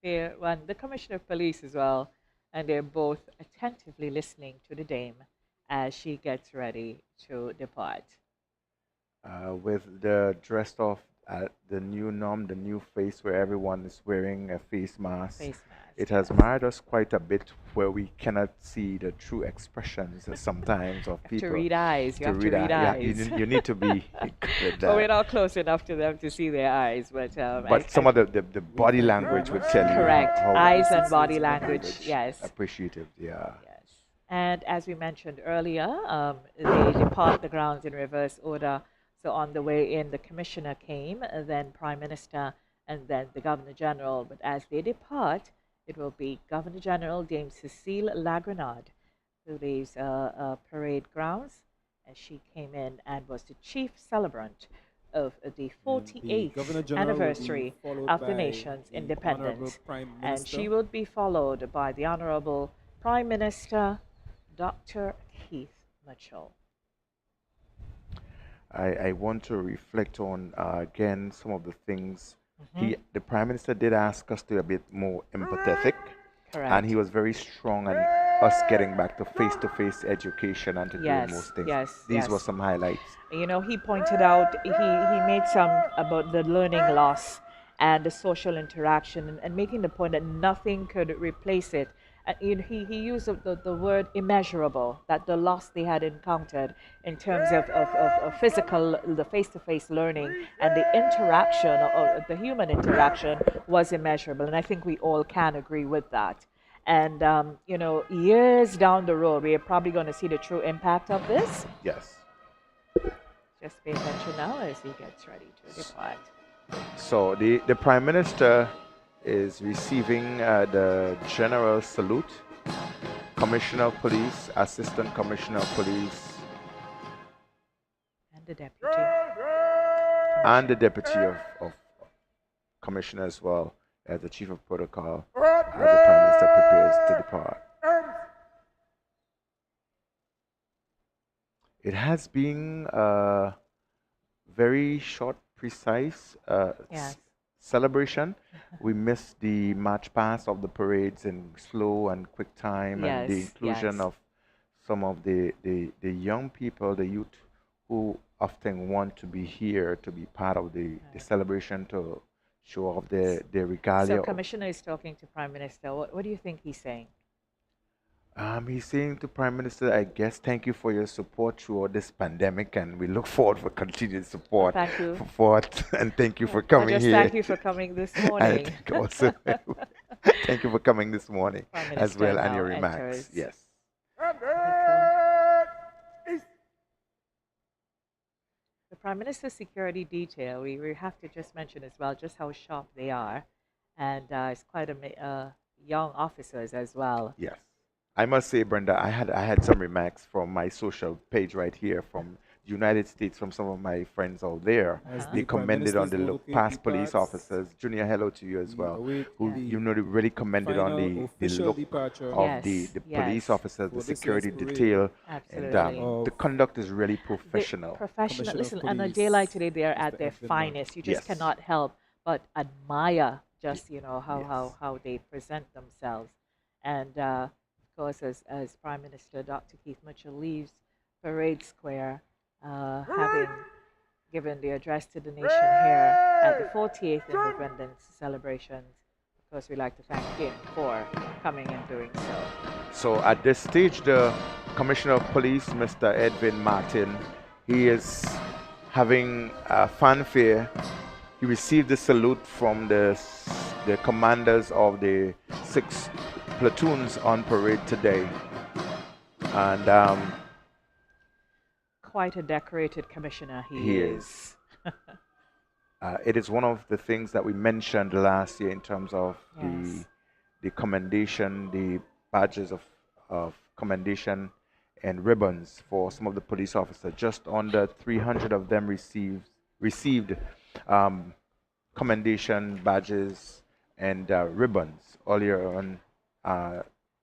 there, the Commissioner of Police as well, and they're both attentively listening to the Dame as she gets ready to depart. With the dressed off the new norm, the new face where everyone is wearing a face mask. Face mask. It has marred us quite a bit where we cannot see the true expressions sometimes of people. To read eyes, you have to read Yeah, eyes. you need to be good at Well, we're that. not close enough to them to see their eyes, but But some of the body language would tell you correct how eyes and body language. Yes. appreciative. Yeah. Yes. And as we mentioned earlier, they depart the grounds in reverse order. So on the way in, the commissioner came, then Prime Minister, and then the Governor General. But as they depart, it will be Governor General Dame Cecile Lagranade who leaves parade grounds, and she came in and was the chief celebrant of the 48th Governor General will be anniversary followed of the by nation's the independence. Honorable Prime And Minister. she will be followed by the Honorable Prime Minister Dr. Keith Mitchell. I want to reflect on again some of the things the Prime Minister did ask us to be a bit more empathetic, Correct. and he was very strong on us getting back to face-to-face education and to doing most things. These were some highlights. You know, he pointed out, he made some about the learning loss and the social interaction, and making the point that nothing could replace it. He used the word immeasurable, that the loss they had encountered in terms of physical, the face-to-face learning and the interaction, or the human interaction, was immeasurable. And I think we all can agree with that. And, years down the road, we are probably going to see the true impact of this. Yes. Just pay attention now as he gets ready to depart. So the Prime Minister is receiving the General Salute, Commissioner of Police, Assistant Commissioner of Police, And the deputy. and the Deputy of Commissioner as well, as the Chief of Protocol, as the Prime Minister prepares to depart. It has been a very short, precise Yes. celebration. We missed the march past of the parades in slow and quick time, and the Yes, inclusion yes. of some of the young people, the youth, who often want to be here to be part of the celebration, to show off their regalia. So Commissioner is talking to Prime Minister. What do you think he's saying? He's saying to Prime Minister, I guess, thank you for your support throughout this pandemic, and we look forward for continued support. Thank you. And thank you for coming Just here. thank you for coming this And morning. thank you also, thank you for coming this morning Prime as Minister well, and now your remarks. enters. Yes. And then is The Prime Minister's security detail, we have to just mention as well just how sharp they are. And it's quite young officers as well. Yes. I must say, Brenda, I had some remarks from my social page right here from the United States, from some of my friends out there. As They the Prime commended on the Minister's past local police departs, officers. Junior, hello to you as we well. await Who the they really commended on final the official look departure of Yes, the yes. police officers, For the this year's security parade. detail, Absolutely. and the conduct is really The professional. professional. Commissioner of Listen, on a Police, day like today, they are at Mr. their Edwin finest. You just Yes. cannot help but admire just how Yes. how they present themselves. And of course, as Prime Minister Dr. Keith Mitchell leaves Parade Square, having given the address to the nation here at the 48th Independence celebrations, of course, we'd like to thank him for coming and doing so. So at this stage, the Commissioner of Police, Mr. Edwin Martin, he is having a fanfare. He received the salute from the commanders of the 6 platoons on parade today. And Quite a decorated commissioner he He is. it is one of the things that we mentioned last year in terms of Yes. the commendation, the badges of commendation and ribbons for some of the police officers. Just under 300 of them received commendation badges and ribbons earlier on,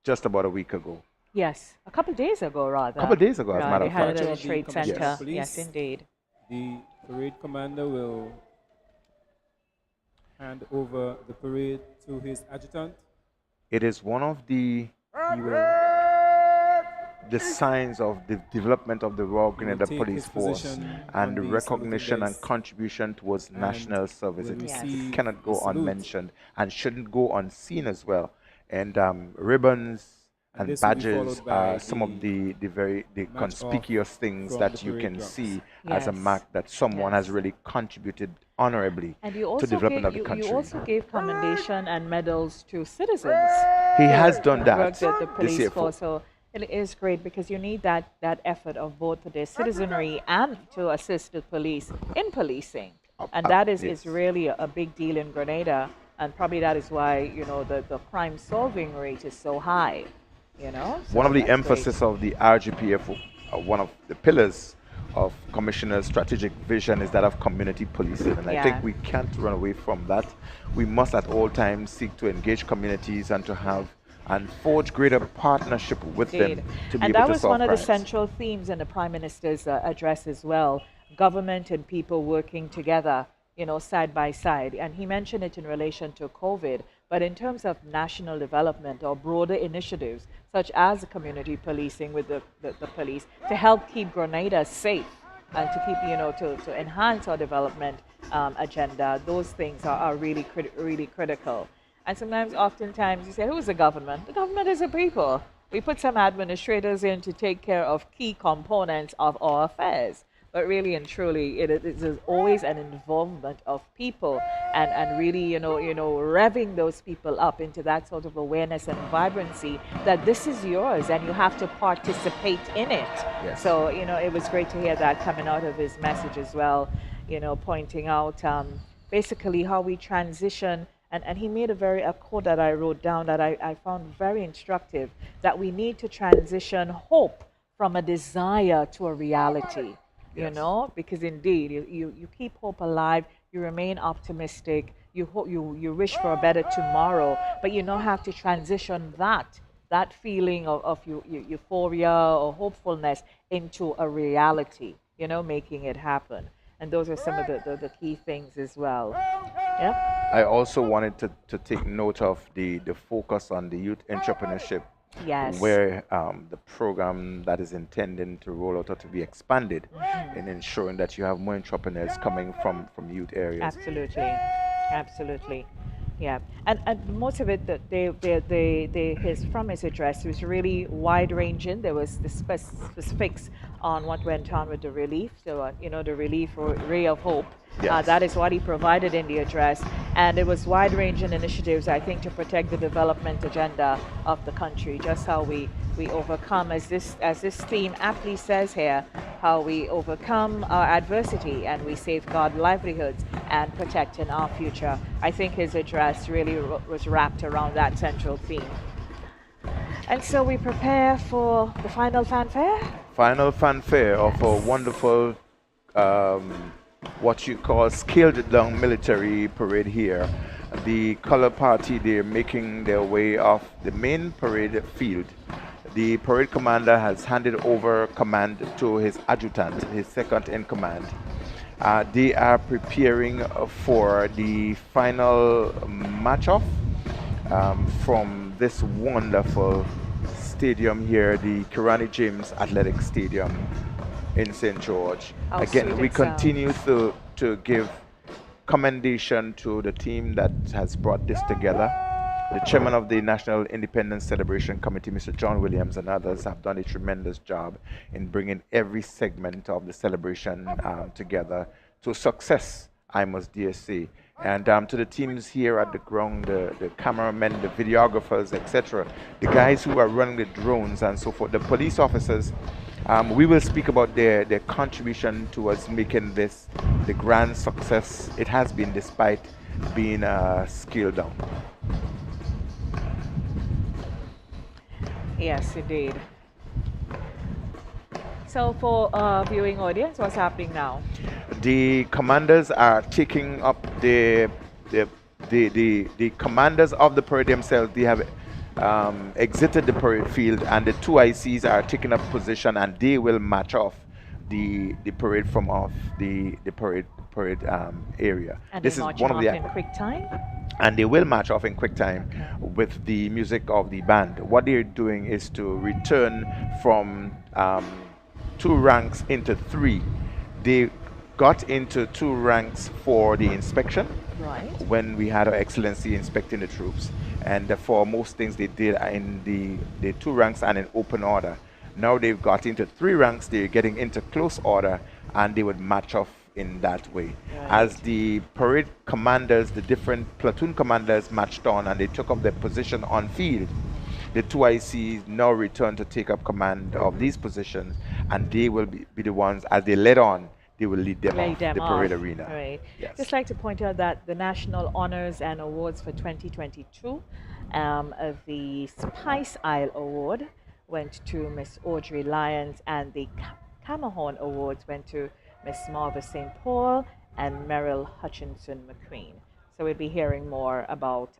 just about a week ago. Yes, a couple of days ago, rather. A couple of days ago, as a matter They of had it fact. at the Trade Commissioner Center. of Police. Yes, indeed. The parade commander will hand over the parade to his adjutant. It is one of the He will signs of the development of the Royal Grenada take Police his Force position and on the the recognition saluting and desk contribution towards and national service. will It receive cannot go the salute. unmentioned and shouldn't go unseen as well. And ribbons and this will be badges followed by are some of the march conspicuous things from that the you parade can grounds. see as a Yes. mark that someone has Yes. really contributed honorably And you to also development gave, of the you country. also gave commendation and medals to citizens. He has done who that worked at the this police year. force. So it is great because you need that effort of both the citizenry and to assist the police in policing. And that is yes. really a big deal in Grenada. And probably that is why, the crime solving rate is so high. So One of the that's great. emphasis of the RGPF, one of the pillars of Commissioner's strategic vision is that of community policing. And I Yeah. think we can't run away from that. We must at all times seek to engage communities and to have and forge greater partnership with Indeed. them to be And able that to was solve one of the crimes. central themes in the Prime Minister's address as well. Government and people working together, side by side. And he mentioned it in relation to COVID, but in terms of national development or broader initiatives, such as community policing with the police, to help keep Grenada safe and to keep, to enhance our development agenda, those things are really, really critical. And sometimes, oftentimes, you say, who's the government? The government is the people. We put some administrators in to take care of key components of our affairs. But really and truly, it is always an involvement of people, and really, revving those people up into that sort of awareness and vibrancy that this is yours and you have to participate in it. Yes. So, it was great to hear that coming out of his message as well, pointing out basically how we transition. And he made a quote that I wrote down that I found very instructive, that we need to transition hope from a desire to a reality. Yes. Because indeed, you keep hope alive, you remain optimistic, you wish for a better tomorrow, but you now have to transition that feeling of euphoria or hopefulness into a reality, making it happen. And those are some of the key things as well. Yeah. I also wanted to take note of the focus on the youth entrepreneurship. Yes. Where the program that is intending to roll out or to be expanded in ensuring that you have more entrepreneurs coming from youth areas. Absolutely. Yeah, and most of it that from his address was really wide ranging. There was the specifics on what went on with the relief, so the relief ray of hope. Yes. That is what he provided in the address, and it was wide ranging initiatives, I think, to protect the development agenda of the country. Just how we overcome, as this theme aptly says here, how we overcome our adversity and we safeguard livelihoods and protecting our future. I think his address really was wrapped around that central theme. And so we prepare for the final fanfare. Final fanfare of a wonderful, what you call scaled down military parade here. The color party, they're making their way off the main parade field. The parade commander has handed over command to his adjutant, his second in command. They are preparing for the final match-off from this wonderful stadium here, the Kirani James Athletic Stadium in St. George. Again, we continue to give commendation to the team that has brought this together. The chairman of the National Independence Celebration Committee, Mr. John Williams, and others have done a tremendous job in bringing every segment of the celebration together to success, I must dare say. And to the teams here at the ground, the cameramen, the videographers, etc., the guys who are running the drones and so forth, the police officers, we will speak about their contribution towards making this the grand success it has been, despite being scaled down. Yes, indeed. So for viewing audience, what's happening now? The commanders are taking up the commanders of the parade themselves. They have exited the parade field, and the two ICs are taking up position, and they will march off the parade from off the parade area. And this is one of the in quick time. And they will march off in quick time with the music of the band. What they're doing is to return from 2 ranks into 3. They got into 2 ranks for the inspection, right, when we had Her Excellency inspecting the troops, and for most things they did in the 2 ranks and in open order. Now they've got into 3 ranks, they're getting into close order, and they would march off in that way. Right. As the parade commanders, the different platoon commanders marched on and they took up their position on field, the 2 ICs now return to take up command of these positions, and they will be the ones, as they led on, they will lead them off the parade arena. Right. Yes. Just like to point out that the National Honors and Awards for 2022, the Spice Isle Award went to Miss Audrey Lyons, and the Camahorn Awards went to Miss Marva St. Paul and Merrill Hutchinson McQueen. So we'll be hearing more about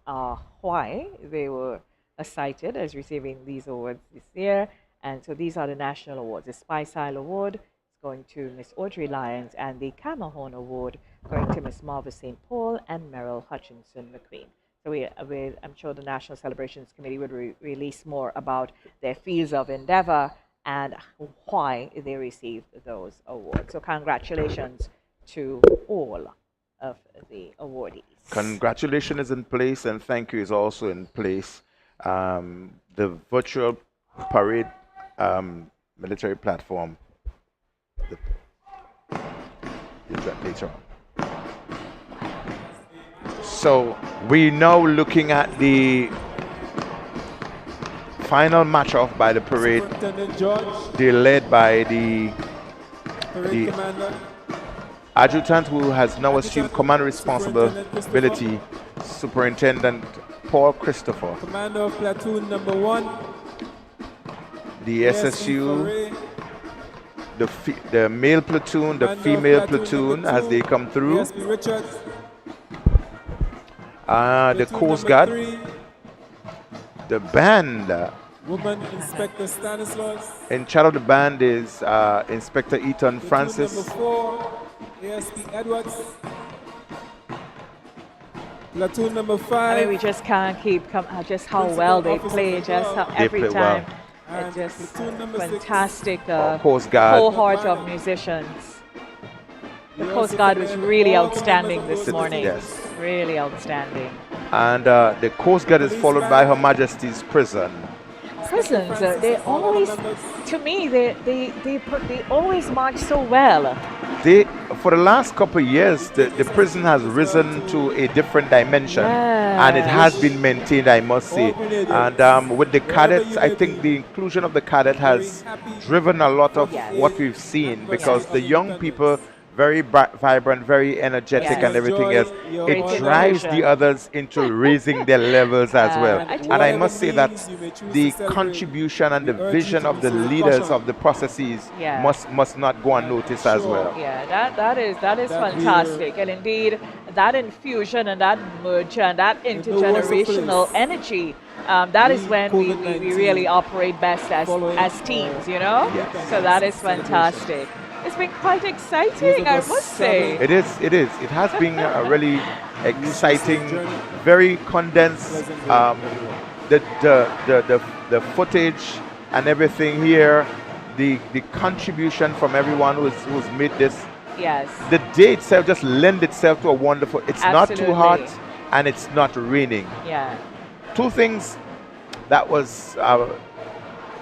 why they were cited as receiving these awards this year. And so these are the national awards. The Spice Isle Award is going to Miss Audrey Lyons, and the Camahorn Award going to Miss Marva St. Paul and Merrill Hutchinson McQueen. So I'm sure the National Celebrations Committee would release more about their fields of endeavor and why they received those awards. So congratulations to all of the awardees. Congratulations is in place, and thank you is also in place. The virtual parade military platform is that later on. So we now looking at the final match off by the parade. Superintendent George, They're led by the parade the commander, adjutant who has now assumed command responsibility, Superintendent Paul Christopher. commander of platoon number 1, The ASP SSU, Foray, the male platoon, the commander of female platoon number as 2, they come through. ASP Richards, The platoon Coast number Guard, 3, the band. woman Inspector Stanislaus, In charge of the band is Inspector Eaton platoon Francis. number 4, ASP Edwards, platoon number 5, I mean, we just can't keep just how well they play, just how They every play time. well. It's just platoon number 6, fantastic Coast Guard. cohort of musicians. The Coast Guard was really outstanding this morning. Yes. Really outstanding. And the Coast Guard is followed by Her Majesty's Prison. Prisons, they always, to me, they always march so well. They, for the last couple of years, the prison has risen to a different dimension, and it has been maintained, I must say. And with the cadets, I think the inclusion of the cadet has driven a lot of what we've seen, because the young people, very vibrant, very energetic, Yes. and everything else, Great it drives the immersion. others into raising their levels as well. and And I must say that the contribution and the vision of the leaders of the processes Yeah. must not go unnoticed as well. Yeah, that is fantastic, and indeed that infusion and that merge and that intergenerational energy. That is when we really operate best as teams, you know. Yes. So that is fantastic. It's been quite exciting, I must say. It is. It has been a really exciting, very condensed. The footage and everything here, the contribution from everyone who's made this. Yes. The day itself just lend itself to a wonderful. It's not too hot Absolutely. and it's not raining. Yeah. Two things that was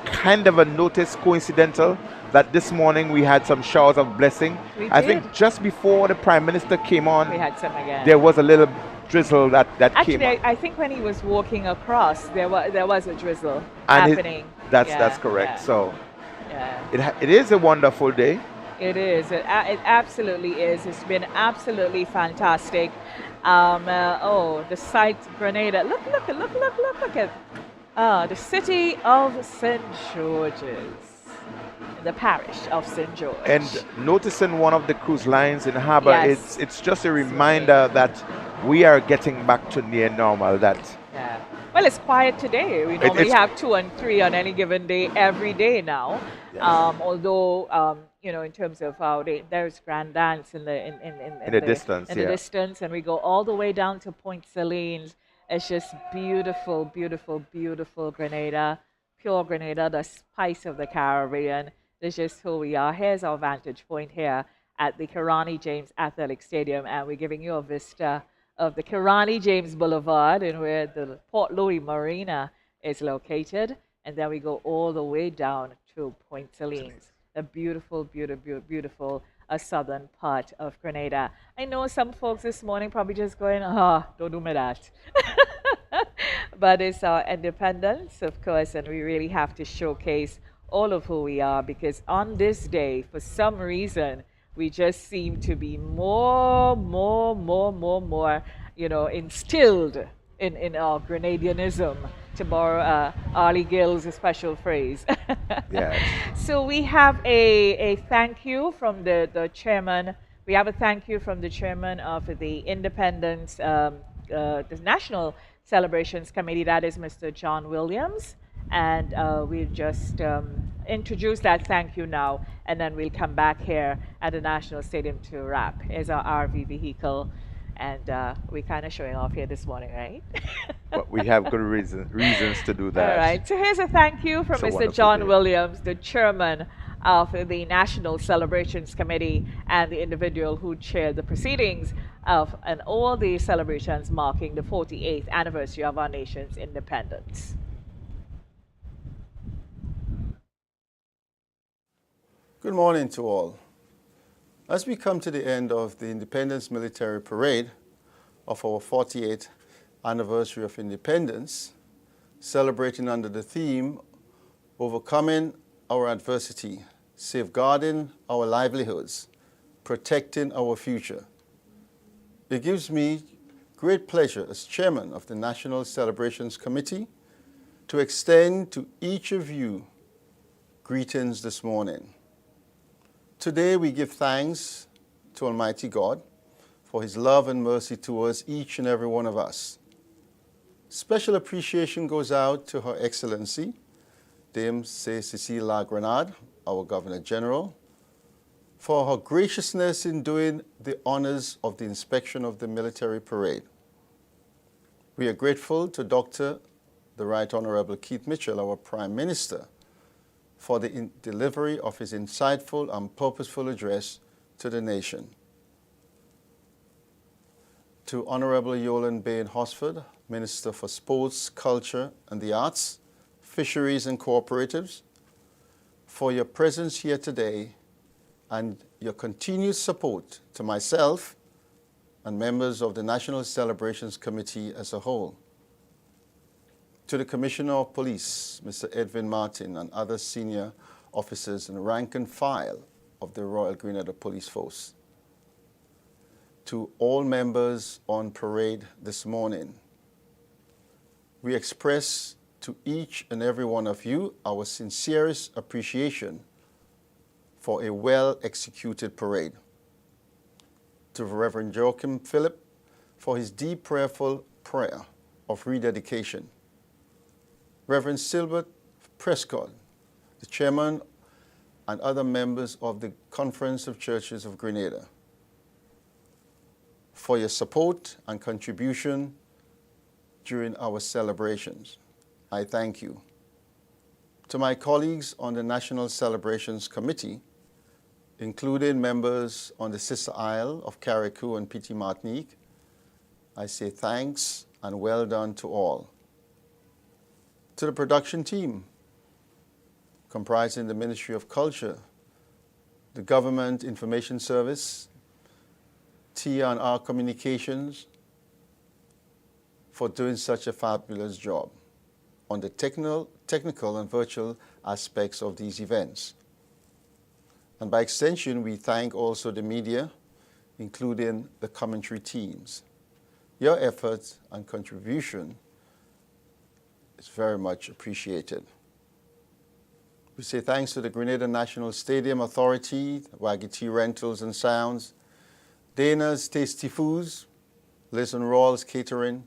kind of a notice coincidental, that this morning we had some showers of blessing. I think did. just before the Prime Minister came on, We had some again. there was a little drizzle that Actually, came on. I think when he was walking across, there was a drizzle And happening. that's correct. Yeah. So Yeah. it is a wonderful day. It is. It absolutely is. It's been absolutely fantastic. The site, Grenada. Look at the city of St. George's, the parish of St. George. And noticing one of the cruise lines in harbor, Yes. it's just a reminder that we are getting back to near normal. That Yeah. Well, it's quiet today. We normally it's- have 2 and 3 on any given day, every day now. Yes. Although, in terms of how there's grand dance in the distance, in the yeah. distance, and we go all the way down to Point Celine. It's just beautiful, beautiful, beautiful Grenada, pure Grenada, the spice of the Caribbean. That's just who we are. Here's our vantage point here at the Kirani James Athletic Stadium, and we're giving you a vista of the Kirani James Boulevard, and where the Port Louis Marina is located, and then we go all the way down to Point Celines, a beautiful, beautiful, beautiful southern part of Grenada. I know some folks this morning probably just going, don't do me that. But it's our independence, of course, and we really have to showcase all of who we are, because on this day, for some reason, we just seem to be more, instilled in our Grenadianism, to borrow Arlie Gill's special phrase. Yes. So we have a thank you from the chairman. We have a thank you from the chairman of the Independence, the National Celebrations Committee, that is Mr. John Williams. And we'll just introduce that thank you now, and then we'll come back here at the National Stadium to wrap. Here's our RV vehicle, and we're kind of showing off here this morning, right? But we have good reasons to do that. All right, so here's a thank you from It's a Mr. wonderful John day. Williams, the chairman of the National Celebrations Committee and the individual who chaired the proceedings and all the celebrations marking the 48th anniversary of our nation's independence. Good morning to all. As we come to the end of the Independence Military Parade of our 48th anniversary of independence, celebrating under the theme, Overcoming Our Adversity, Safeguarding Our Livelihoods, Protecting Our Future, it gives me great pleasure as chairman of the National Celebrations Committee to extend to each of you greetings this morning. Today we give thanks to Almighty God for His love and mercy towards each and every one of us. Special appreciation goes out to Her Excellency, Dame Cécile La Grenade, our Governor General, for her graciousness in doing the honors of the inspection of the military parade. We are grateful to Dr. the Right Honorable Keith Mitchell, our Prime Minister, for the delivery of his insightful and purposeful address to the nation. To Honorable Yolande Bain Hosford, Minister for Sports, Culture and the Arts, Fisheries and Cooperatives, for your presence here today and your continued support to myself and members of the National Celebrations Committee as a whole. To the Commissioner of Police, Mr. Edwin Martin, and other senior officers and rank and file of the Royal Grenada Police Force. To all members on parade this morning, we express to each and every one of you our sincerest appreciation for a well-executed parade. To Reverend Joachim Philip for his deep prayerful prayer of rededication. Reverend Silbert Prescott, the chairman and other members of the Conference of Churches of Grenada, for your support and contribution during our celebrations. I thank you. To my colleagues on the National Celebrations Committee, including members on the Sister Isle of Carriacou and Petit Martinique, I say thanks and well done to all. To the production team, comprising the Ministry of Culture, the Government Information Service, T&R Communications, for doing such a fabulous job on the technical and virtual aspects of these events. And by extension, we thank also the media, including the commentary teams. Your efforts and contribution is very much appreciated. We say thanks to the Grenada National Stadium Authority, Waggy Tea Rentals and Sounds, Dana's Tasty Foods, Liz and Rawls Catering,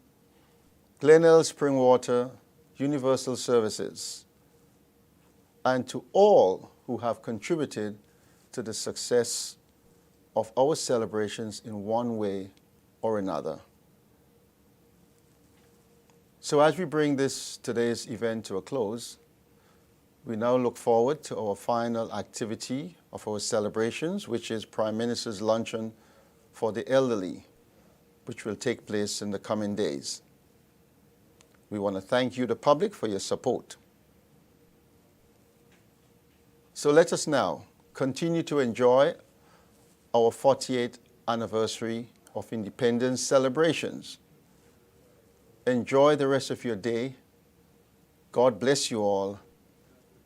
Glenelg Spring Water, Universal Services, and to all who have contributed to the success of our celebrations in one way or another. So as we bring today's event to a close, we now look forward to our final activity of our celebrations, which is Prime Minister's Luncheon for the Elderly, which will take place in the coming days. We want to thank you, the public, for your support. So let us now continue to enjoy our 48th anniversary of independence celebrations. Enjoy the rest of your day. God bless you all,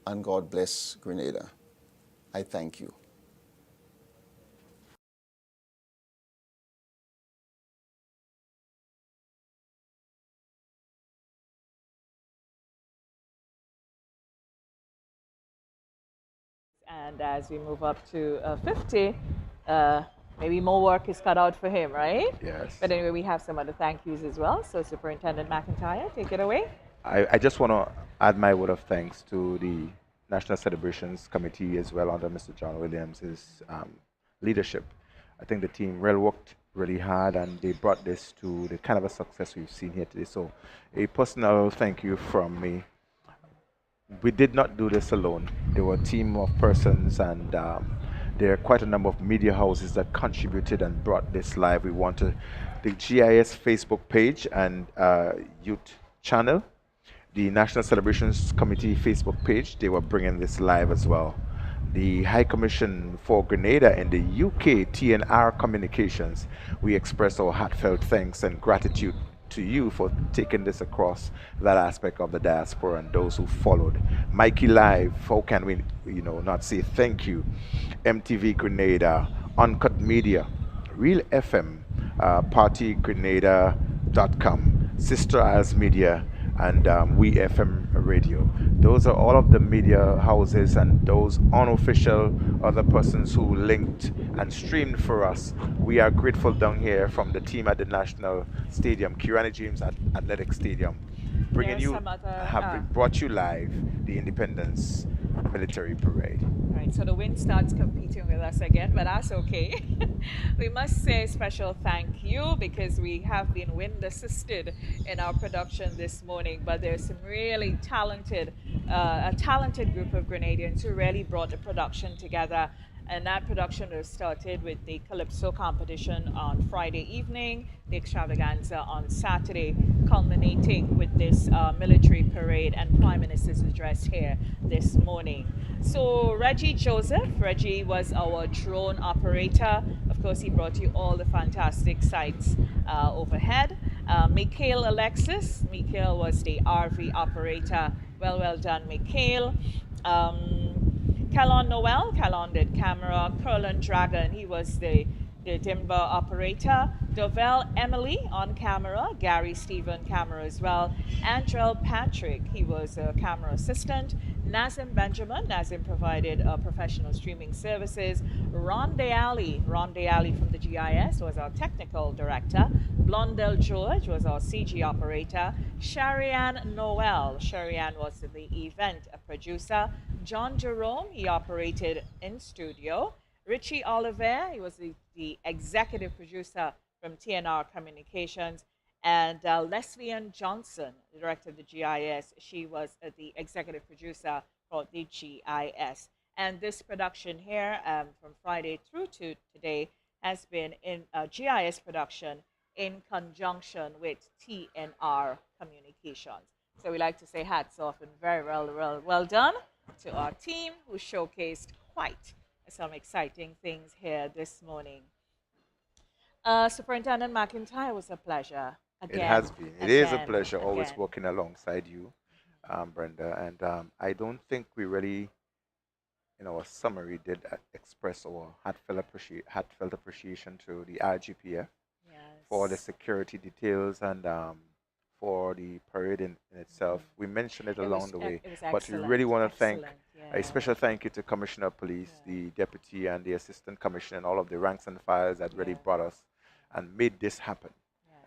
and God bless Grenada. I thank you. And as we move up to 50, maybe more work is cut out for him, right? Yes. But anyway, we have some other thank yous as well. So Superintendent McIntyre, take it away. I just want to add my word of thanks to the National Celebrations Committee as well under Mr. John Williams' leadership. I think the team really worked really hard and they brought this to the kind of a success we've seen here today. So a personal thank you from me. We did not do this alone. There were a team of persons and there are quite a number of media houses that contributed and brought this live. We want to, the GIS Facebook page and youth channel, the National Celebrations Committee Facebook page, they were bringing this live as well. The High Commission for Grenada in the UK, TNR Communications, we express our heartfelt thanks and gratitude to you for taking this across that aspect of the diaspora and those who followed. Mikey Live, how can we, not say thank you? MTV Grenada, Uncut Media, Real FM, Partygrenada.com, Sister Isles Media, and We FM Radio. Those are all of the media houses and those unofficial other persons who linked and streamed for us. We are grateful down here from the team at the National Stadium, Kirani James Athletic Stadium, bringing you, brought you live the Independence Military Parade. Right, so the wind starts competing with us again, but that's okay. We must say a special thank you because we have been wind assisted in our production this morning, but there's some really talented, a talented group of Grenadians who really brought the production together. And that production was started with the Calypso competition on Friday evening, the extravaganza on Saturday, culminating with this military parade and Prime Minister's address here this morning. So Reggie was our drone operator. Of course, he brought you all the fantastic sights overhead. Mikhail was the RV operator. Well done, Mikhail. Calon did camera. Curlin Dragon, he was the Dimba operator. Dovell Emily on camera. Gary Stephen camera as well. Andrel Patrick, he was a camera assistant. Nazim provided professional streaming services. Ron Deali from the GIS was our technical director. Blondell George was our CG operator. Sharian was the event producer. John Jerome, he operated in studio. Richie Oliver, he was the executive producer from TNR Communications. And Leslie Johnson, the director of the GIS, she was the executive producer for the GIS. And this production here from Friday through to today has been in GIS production in conjunction with TNR Communications. So we like to say hats off and very well done to our team who showcased quite some exciting things here this morning. Superintendent McIntyre, was a pleasure. Again, it has been. It is a pleasure always working alongside you, Brenda. And I don't think we really, in our summary, did express our heartfelt appreciation to the RGPF for the security details and for the parade in itself. We mentioned it along the way, but we really want to thank a special thank you to Commissioner of Police, the Deputy and the Assistant Commissioner, and all of the ranks and files that really brought us and made this happen.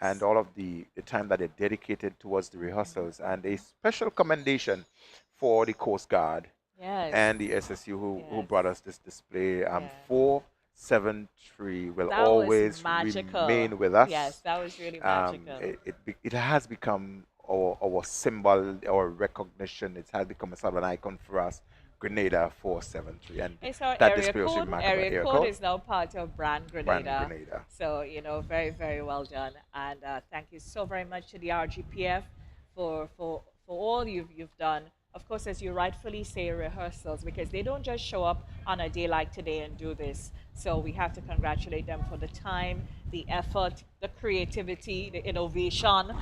And all of the time that they dedicated towards the rehearsals, and a special commendation for the Coast Guard and the SSU who brought us this display. 473 will always remain with us. Yes, that was really magical. It has become our symbol, our recognition. It has become a sort of an icon for us. Grenada 473, and it's our that area display was code. remarkable. Area code is now part of Brand Grenada. So very well done, and thank you so very much to the RGPF for all you've done. Of course, as you rightfully say, rehearsals, because they don't just show up on a day like today and do this. So we have to congratulate them for the time, the effort, the creativity, the innovation,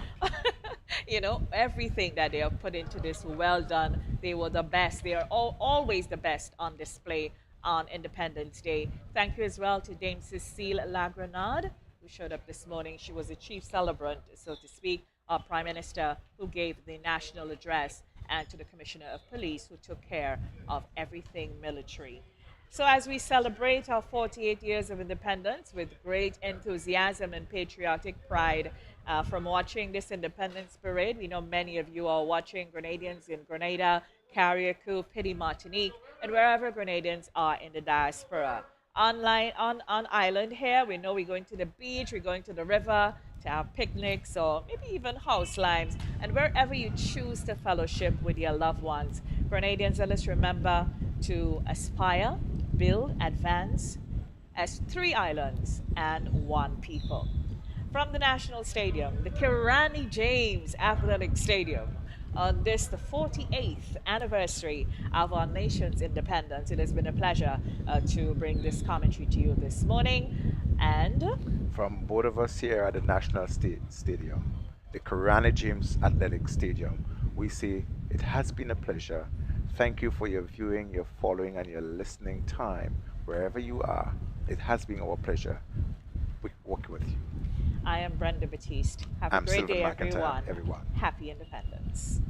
everything that they have put into this. Well done. They were the best. They are always the best on display on Independence Day. Thank you as well to Dame Cecile Lagrenade, who showed up this morning. She was a chief celebrant, so to speak, our Prime Minister, who gave the national address, and to the Commissioner of Police, who took care of everything military. So as we celebrate our 48 years of independence with great enthusiasm and patriotic pride, from watching this Independence Parade, we know many of you are watching Grenadians in Grenada, Carriacou, Pity, Martinique, and wherever Grenadians are in the diaspora. On island here, we know we're going to the beach, we're going to the river to have picnics or maybe even house limes, and wherever you choose to fellowship with your loved ones. Grenadians, let us remember to aspire build, advance as 3 islands and 1 people. From the National Stadium, the Kirani James Athletic Stadium, on this, the 48th anniversary of our nation's independence. It has been a pleasure to bring this commentary to you this morning. And from both of us here at the National Stadium, the Karani James Athletic Stadium, we say it has been a pleasure. Thank you for your viewing, your following, and your listening time wherever you are. It has been our pleasure working with you. I am Brenda Batiste. Have a I'm great Sylvan day, McIntyre, everyone. everyone. Happy Independence.